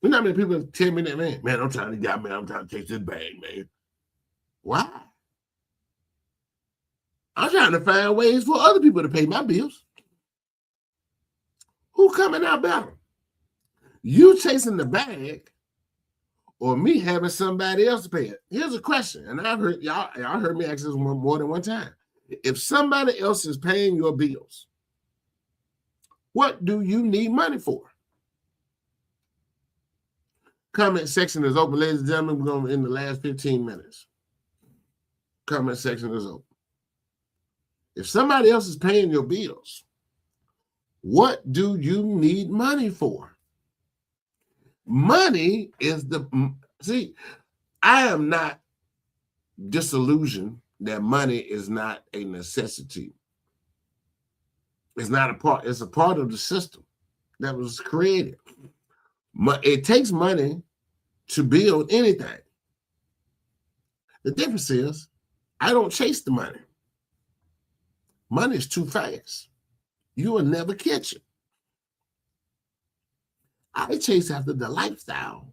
You know how many people tell me that, man, I'm trying to chase this bag, man. Why? I'm trying to find ways for other people to pay my bills. Who coming out better? You chasing the bag or me having somebody else to pay it? Here's a question, and I've heard y'all heard me ask this more than one time. If somebody else is paying your bills, what do you need money for? Comment section is open, ladies and gentlemen. We're going in the last 15 minutes. Comment section is open. If somebody else is paying your bills, what do you need money for? Money is see, I am not disillusioned that money is not a necessity. It's not a part, it's a part of the system that was created. It takes money to build anything. The difference is I don't chase the money. Money is too fast. You will never catch it. I chase after the lifestyle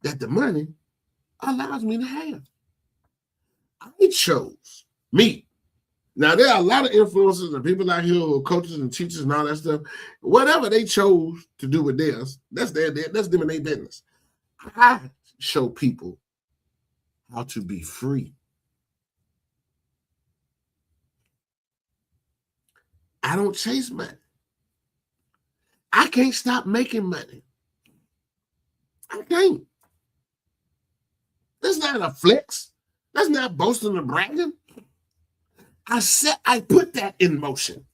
that the money allows me to have. I chose me. Now, there are a lot of influencers and people out here who are coaches and teachers and all that stuff. Whatever they chose to do with theirs, that's them and their business. I show people how to be free. I don't chase money. I can't stop making money. I can't. That's not a flex. That's not boasting or bragging. I put that in motion.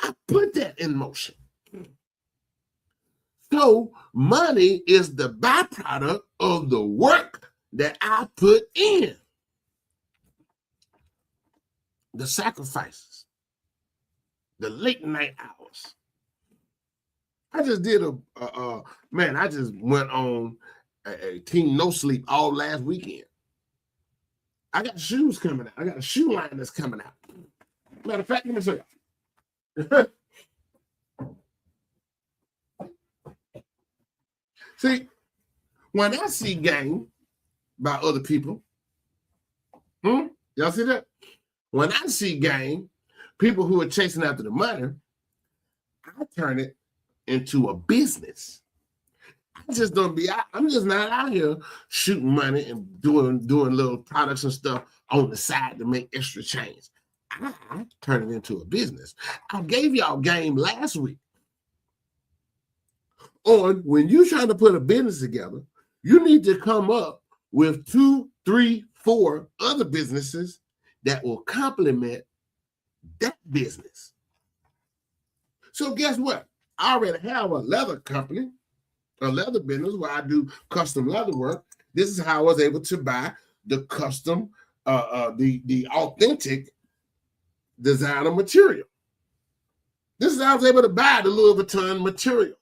I put that in motion. So money is the byproduct of the work that I put in. The sacrifices, the late night hours. I just did I just went on a team no sleep all last weekend. I got shoes coming out. I got a shoe line that's coming out. Matter of fact, let me show you. See, when I see game by other people, y'all see that? When I see game, people who are chasing after the money, I turn it into a business. I'm just not out here shooting money and doing little products and stuff on the side to make extra change. I turn it into a business. I gave y'all game last week on when you're trying to put a business together, you need to come up with 2, 3, 4 other businesses that will complement that business. So guess what? I already have a leather company, a leather business where I do custom leather work. This is how I was able to buy the custom, the authentic designer material. This is how I was able to buy the Louis Vuitton material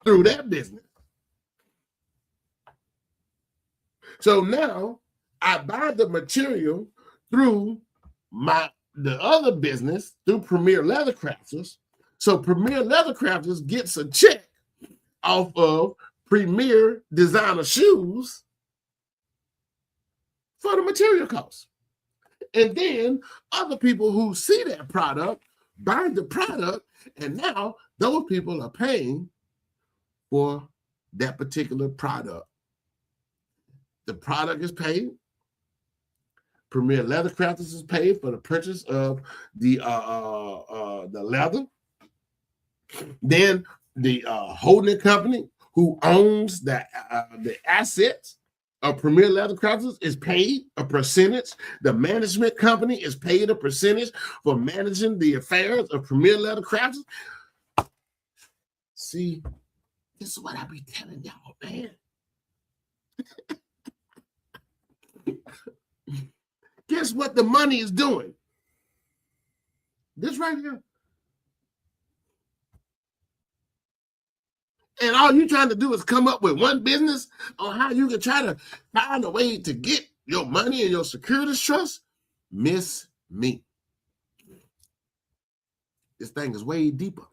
through that business. So now I buy the material through the other business, through Premier Leather Crafters. So Premier Leather Crafters gets a check off of Premier Designer Shoes for the material costs. And then other people who see that product buy the product, and now those people are paying for that particular product. The product is paid. Premier Leather Crafters is paid for the purchase of the leather. Then the holding company who owns the assets of Premier Leather Crafters is paid a percentage. The management company is paid a percentage for managing the affairs of Premier Leather Crafters. See, this is what I be telling y'all, man. Guess what the money is doing? This right here. And all you're trying to do is come up with one business on how you can try to find a way to get your money and your securities trust. Miss me. This thing is way deeper.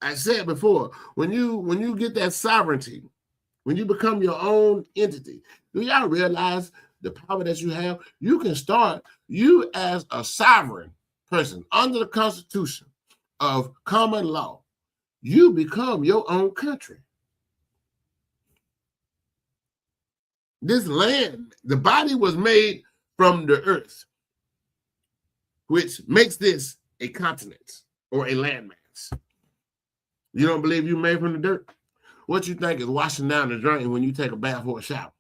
I said before, when you get that sovereignty, when you become your own entity, do y'all realize the power that you have? You can start, you as a sovereign person under the Constitution of common law, you become your own country. This land, the body was made from the earth, which makes this a continent or a landmass. You don't believe you made from the dirt? What you think is washing down the drain when you take a bath or a shower?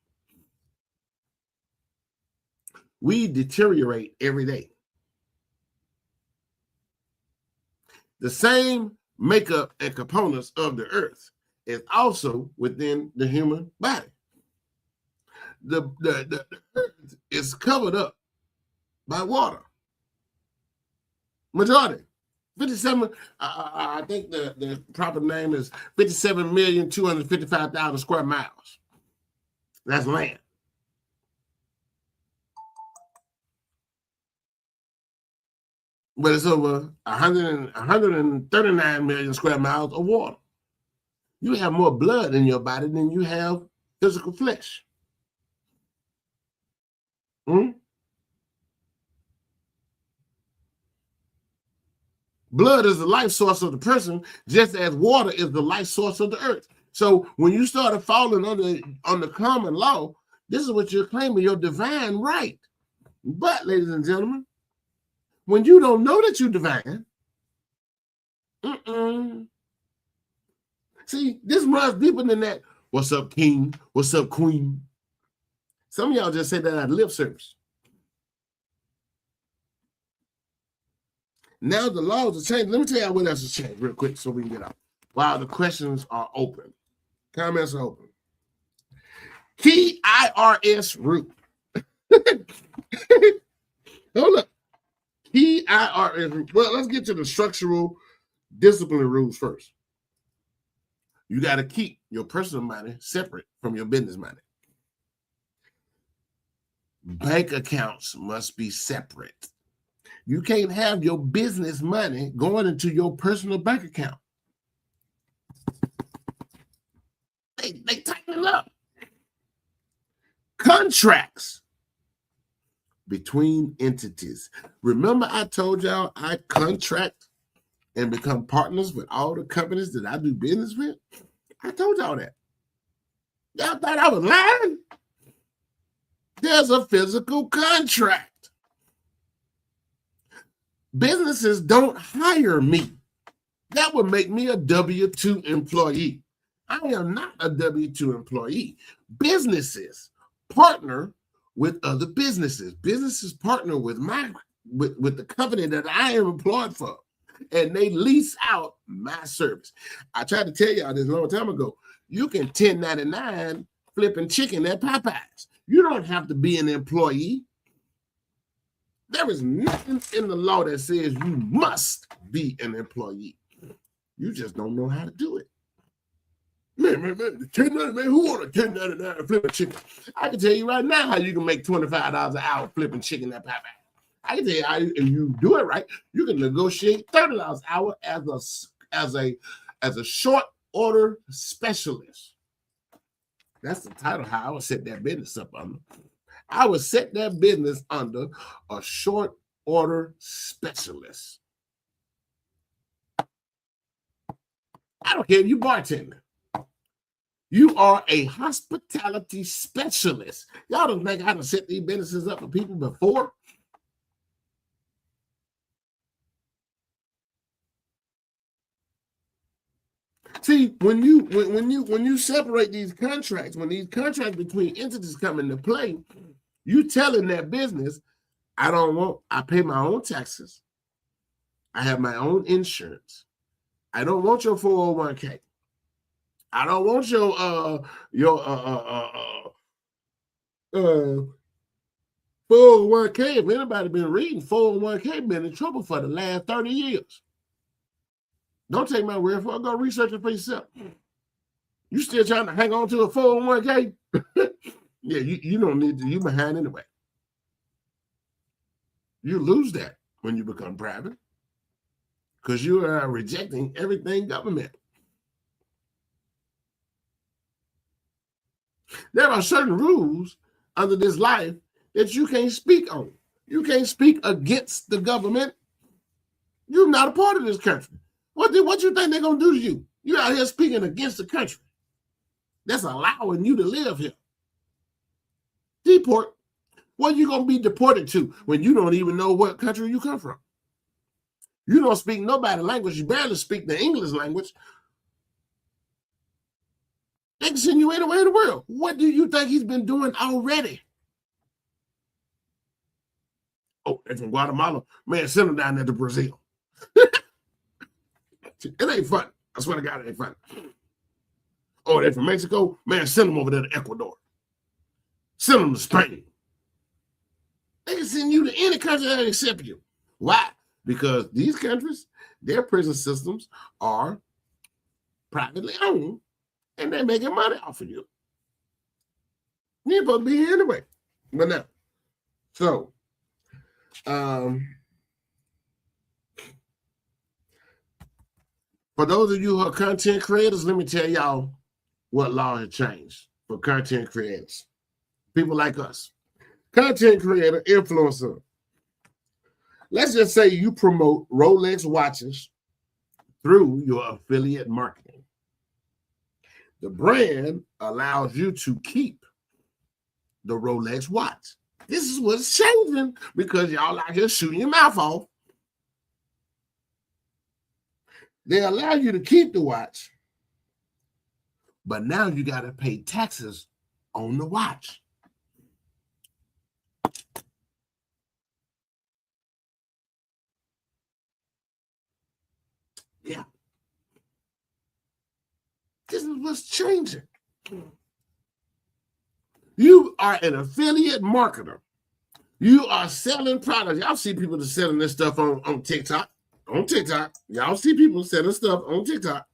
We deteriorate every day. The same makeup and components of the earth is also within the human body. The earth is covered up by water. Majority. 57, I think the proper name is 57,255,000 square miles. That's land. But it's over 139 million square miles of water. You have more blood in your body than you have physical flesh. Blood is the life source of the person, just as water is the life source of the earth. So when you started falling on the common law, this is what you're claiming, your divine right. But, ladies and gentlemen, when you don't know that you're divine, see, this runs deeper than that. What's up, king? What's up, queen? Some of y'all just say that out of lip service. Now the laws are changed. Let me tell you what else has changed real quick so we can get out. While the questions are open. Comments are open. Key IRS root. Hold up. Key IRS root. Well, let's get to the structural discipline rules first. You got to keep your personal money separate from your business money. Bank accounts must be separate. You can't have your business money going into your personal bank account. They tighten it up. Contracts between entities. Remember I told y'all I contract and become partners with all the companies that I do business with? I told y'all that. Y'all thought I was lying? There's a physical contract. Businesses don't hire me. That would make me a W-2 employee. I am not a W-2 employee. Businesses partner with other businesses. Businesses partner with with the company that I am employed for, and they lease out my service. I tried to tell y'all this a long time ago. You can 1099 flipping chicken at Popeyes. You don't have to be an employee. There is nothing in the law that says you must be an employee. You just don't know how to do it. Man, 1099, who want a 1099 flipping chicken? I can tell you right now how you can make $25 an hour flipping chicken at Popeye. I can tell you how, if you do it right, you can negotiate $30 an hour as a short order specialist. That's the title how I would set that business up under. I would set that business under a short order specialist. I don't care if you bartender. You are a hospitality specialist. Y'all don't think I done set these businesses up for people before? See, when you separate these contracts, when these contracts between entities come into play, you telling that business, I pay my own taxes. I have my own insurance. I don't want your 401k. I don't want your 401k. If anybody been reading, 401k been in trouble for the last 30 years. Don't take my word for it. Go research it for yourself. You still trying to hang on to a 401k? Yeah, you don't need to. You behind anyway. You lose that when you become private because you are rejecting everything government. There are certain rules under this life that you can't speak on. You can't speak against the government. You're not a part of this country. What you think they're going to do to you? You're out here speaking against the country that's allowing you to live here. Deport. What are you going to be deported to when you don't even know what country you come from? You don't speak nobody's language. You barely speak the English language. They can send you anywhere in the world. What do you think he's been doing already? Oh, they're from Guatemala. Man, send them down there to Brazil. It ain't fun. I swear to God, it ain't fun. Oh, they're from Mexico? Man, send them over there to Ecuador. Send them to Spain. They can send you to any country that accept you. Why? because these countries, their prison systems are privately owned, and they're making money off of you. You're supposed to be here anyway. But now, so for those of you who are content creators, let me tell y'all what law has changed for content creators. People like us. Content creator, influencer. Let's just say you promote Rolex watches through your affiliate marketing. The brand allows you to keep the Rolex watch. This is what's changing because y'all out here shooting your mouth off. They allow you to keep the watch, but now you got to pay taxes on the watch. Yeah. This is what's changing. You are an affiliate marketer. You are selling products. Y'all see people that's selling this stuff on TikTok. On TikTok. Y'all see people selling stuff on TikTok.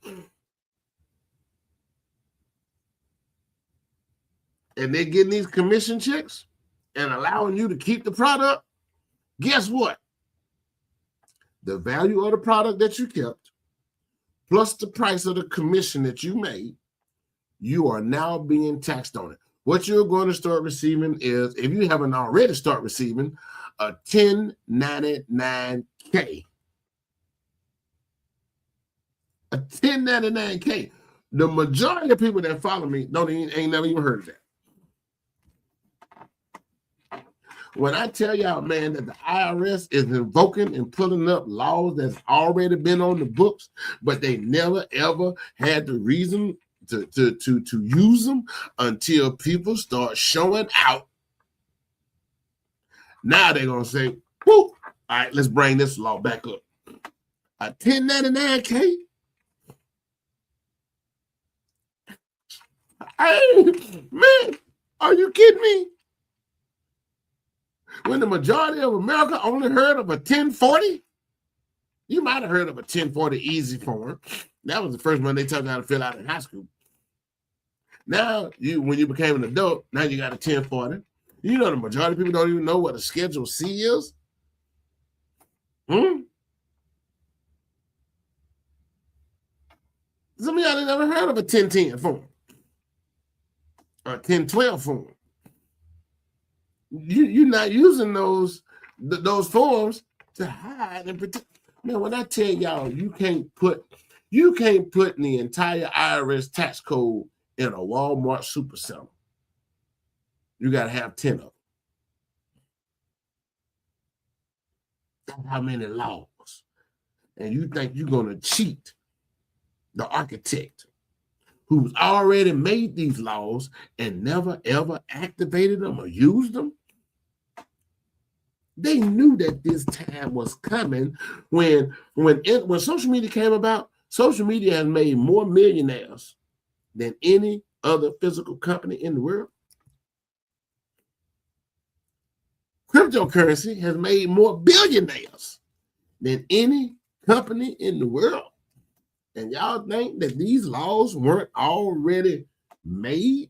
And they're getting these commission checks and allowing you to keep the product. Guess what? The value of the product that you kept, plus the price of the commission that you made, you are now being taxed on it. What you're going to start receiving is, if you haven't already start receiving, a 1099K. A 1099K. The majority of people that follow me ain't never even heard of that. When I tell y'all, man, that the IRS is invoking and pulling up laws that's already been on the books, but they never ever had the reason to use them until people start showing out. Now they're gonna say, whoo, all right, let's bring this law back up. A 1099K. Hey, man, are you kidding me? When the majority of America only heard of a 1040, you might have heard of a 1040 easy form. That was the first one they taught you how to fill out in high school. Now, when you became an adult, now you got a 1040. You know the majority of people don't even know what a Schedule C is. Some of y'all ain't never heard of a 1010 form or a 1012 form. You're not using those forms to hide and protect. Man, when I tell y'all you can't put the entire IRS tax code in a Walmart supercenter. You got to have 10 of them. That's how many laws. And you think you're going to cheat the architect who's already made these laws and never, ever activated them or used them? They knew that this time was coming when social media came about. Social media has made more millionaires than any other physical company in the world. Cryptocurrency has made more billionaires than any company in the world. And y'all think that these laws weren't already made,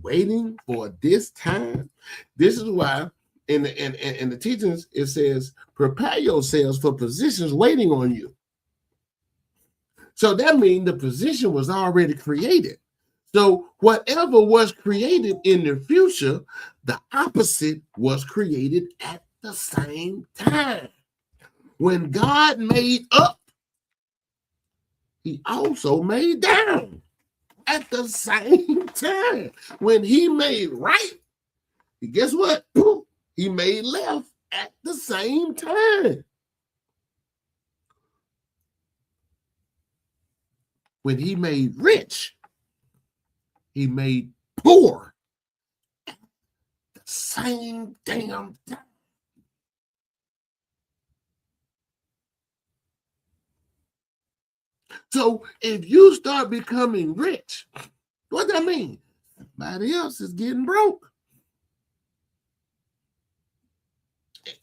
waiting for this time? This is why in the teachings it says, prepare yourselves for positions waiting on you. So that means the position was already created. So whatever was created in the future, the opposite was created at the same time. When God made up, he also made down at the same time. When he made right, guess what? He made left at the same time. When he made rich, he made poor at the same damn time. So if you start becoming rich, what that mean? Somebody else is getting broke.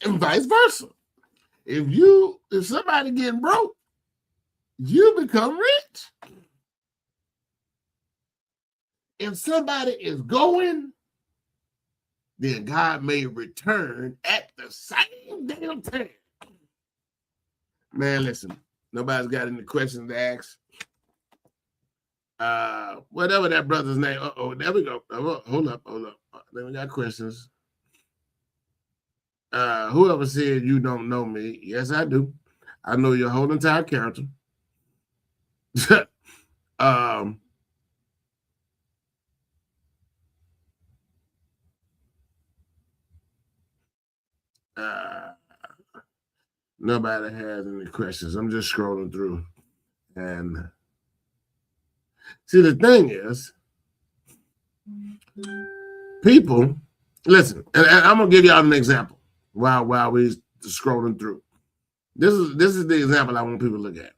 And vice versa. If somebody getting broke, you become rich. If somebody is going, then God may return at the same damn time. Man, listen, nobody's got any questions to ask. Whatever that brother's name. There we go. Hold up. Then we got questions. Whoever said you don't know me, yes, I do. I know your whole entire character. Nobody has any questions. I'm just scrolling through. And see, the thing is, people, listen, and I'm gonna give y'all an example while we're scrolling through. This is the example I want people to look at.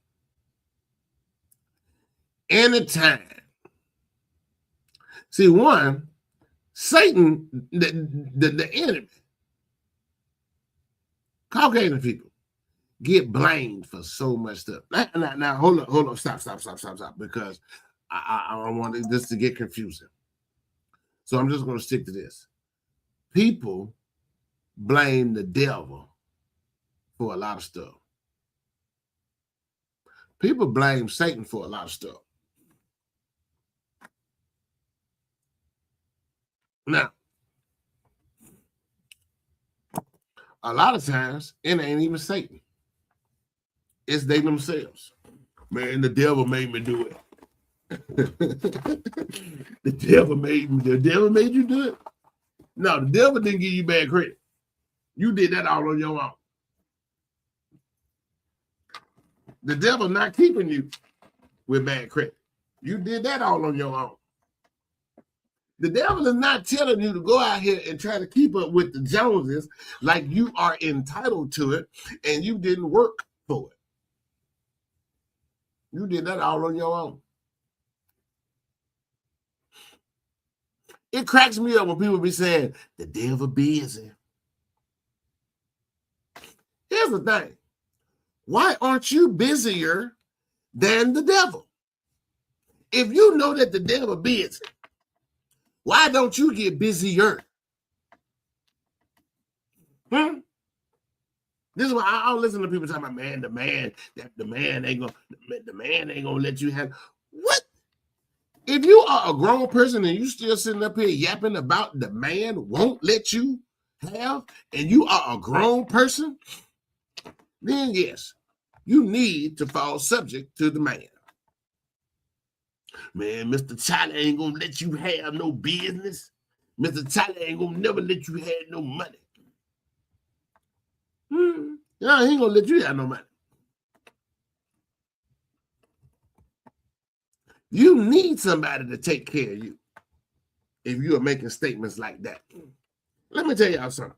Anytime. See, one, Satan, the enemy, Caucasian people get blamed for so much stuff. Now hold up, stop, because I don't want this to get confusing. So I'm just going to stick to this. People blame the devil for a lot of stuff. People blame Satan for a lot of stuff. Now, a lot of times it ain't even Satan. It's they themselves. Man, the devil made me do it. The devil made you do it. No, the devil didn't give you bad credit. You did that all on your own. The devil not keeping you with bad credit. You did that all on your own. The devil is not telling you to go out here and try to keep up with the Joneses like you are entitled to it and you didn't work for it. You did that all on your own. It cracks me up when people be saying, the devil busy. Here's the thing. Why aren't you busier than the devil? If you know that the devil busy, why don't you get busier? This is why I don't listen to people talking about, man, the man ain't gonna let you have. What? If you are a grown person and you still sitting up here yapping about the man won't let you have, and you are a grown person, then yes, you need to fall subject to the man. Man, Mr. Tyler ain't gonna let you have no business. Mr. Tyler ain't gonna never let you have no money. No, he ain't gonna let you have no money. You need somebody to take care of you if you are making statements like that. Let me tell y'all something.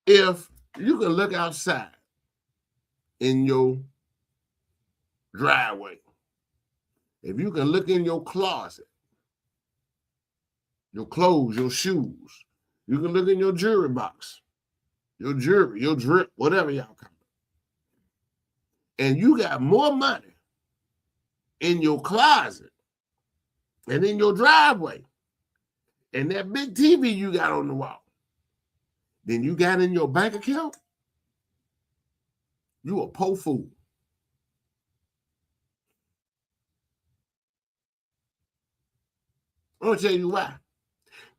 If you can look outside in your driveway, if you can look in your closet, your clothes, your shoes, you can look in your jewelry box, your jewelry, your drip, whatever y'all call it, and you got more money in your closet and in your driveway and that big TV you got on the wall than you got in your bank account, you a poor fool. I'm gonna tell you why.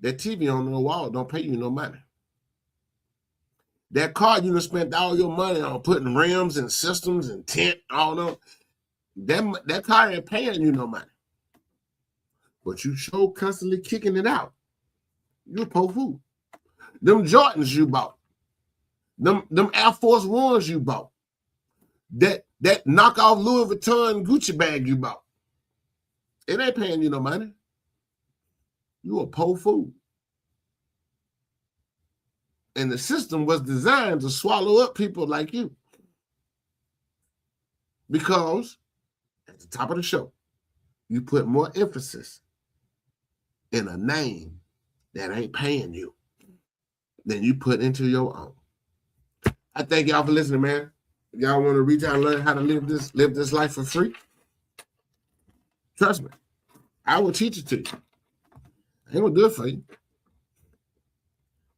That TV on the wall don't pay you no money. That car you done spent all your money on putting rims and systems and tent, all that car ain't paying you no money. But you sure constantly kicking it out. You a poor fool. Them Jordans you bought, them Air Force Ones you bought, that knockoff Louis Vuitton Gucci bag you bought, it ain't paying you no money. You a poor fool. And the system was designed to swallow up people like you. Because at the top of the show, you put more emphasis in a name that ain't paying you than you put into your own. I thank y'all for listening, man. If y'all want to reach out and learn how to live this life for free, trust me, I will teach it to you. I ain't gonna do it for you.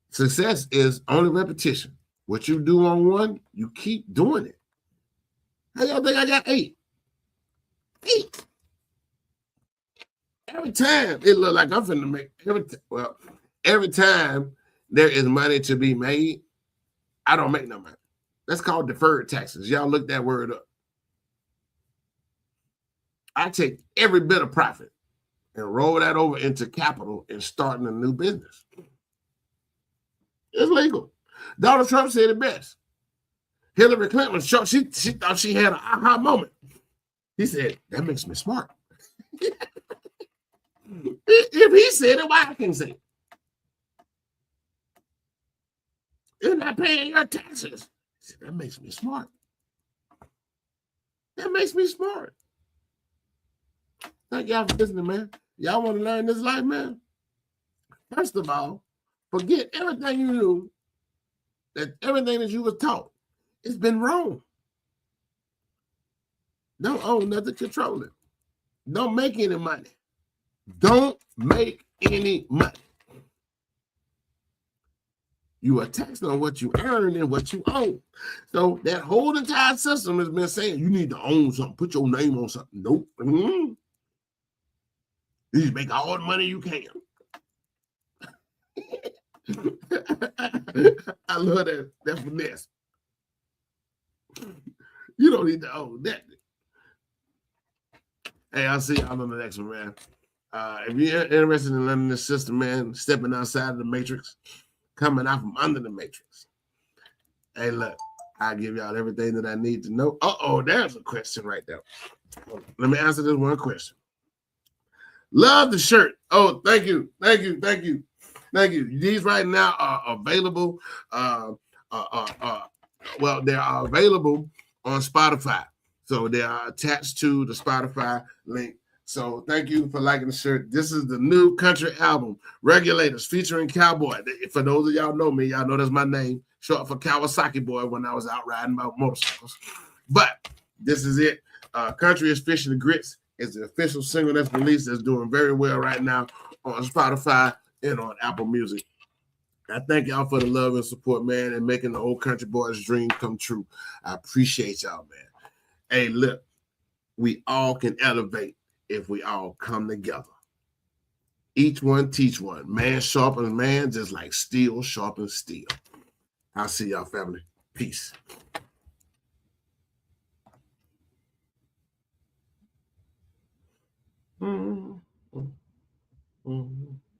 Success is only repetition. What you do on one, you keep doing it. How y'all think I got 8? 8. Every time it look like I'm finna make every time there is money to be made, I don't make no money. That's called deferred taxes. Y'all look that word up. I take every bit of profit and roll that over into capital and starting a new business. It's legal. Donald Trump said it best. Hillary Clinton, she thought she had an aha moment. He said, that makes me smart. If he said it, why I can't say it? You're not paying your taxes. He said, that makes me smart. That makes me smart. Thank y'all for listening, man. Y'all want to learn this life, man? First of all, forget everything you knew, everything that you were taught. It's been wrong. Don't own nothing, control it. Don't make any money. Don't make any money. You are taxed on what you earn and what you own. So that whole entire system has been saying you need to own something, put your name on something. Nope. You need to make all the money you can. I love that finesse. You don't need to own that. Hey, I'll see y'all on the next one, man. If you're interested in learning this system, man, stepping outside of the matrix, coming out from under the matrix. Hey, look, I'll give y'all everything that I need to know. There's a question right there. Let me answer this one question. Love the shirt. Oh, thank you. These right now are available. They are available on Spotify. So they are attached to the Spotify link. So thank you for liking the shirt. This is the new country album, Regulators, featuring Cowboy. For those of y'all know me, y'all know that's my name, short for Kawasaki Boy when I was out riding my motorcycles. But this is it. Country is Fishing the Grits is the official single that's released that's doing very well right now on Spotify and on Apple Music. I thank y'all for the love and support, man, and making the old country boy's dream come true. I appreciate y'all, man. Hey, look, we all can elevate if we all come together. Each one teach one. Man sharpens man just like steel sharpens steel. I'll see y'all, family. Peace. Mm-hmm. Mm-hmm.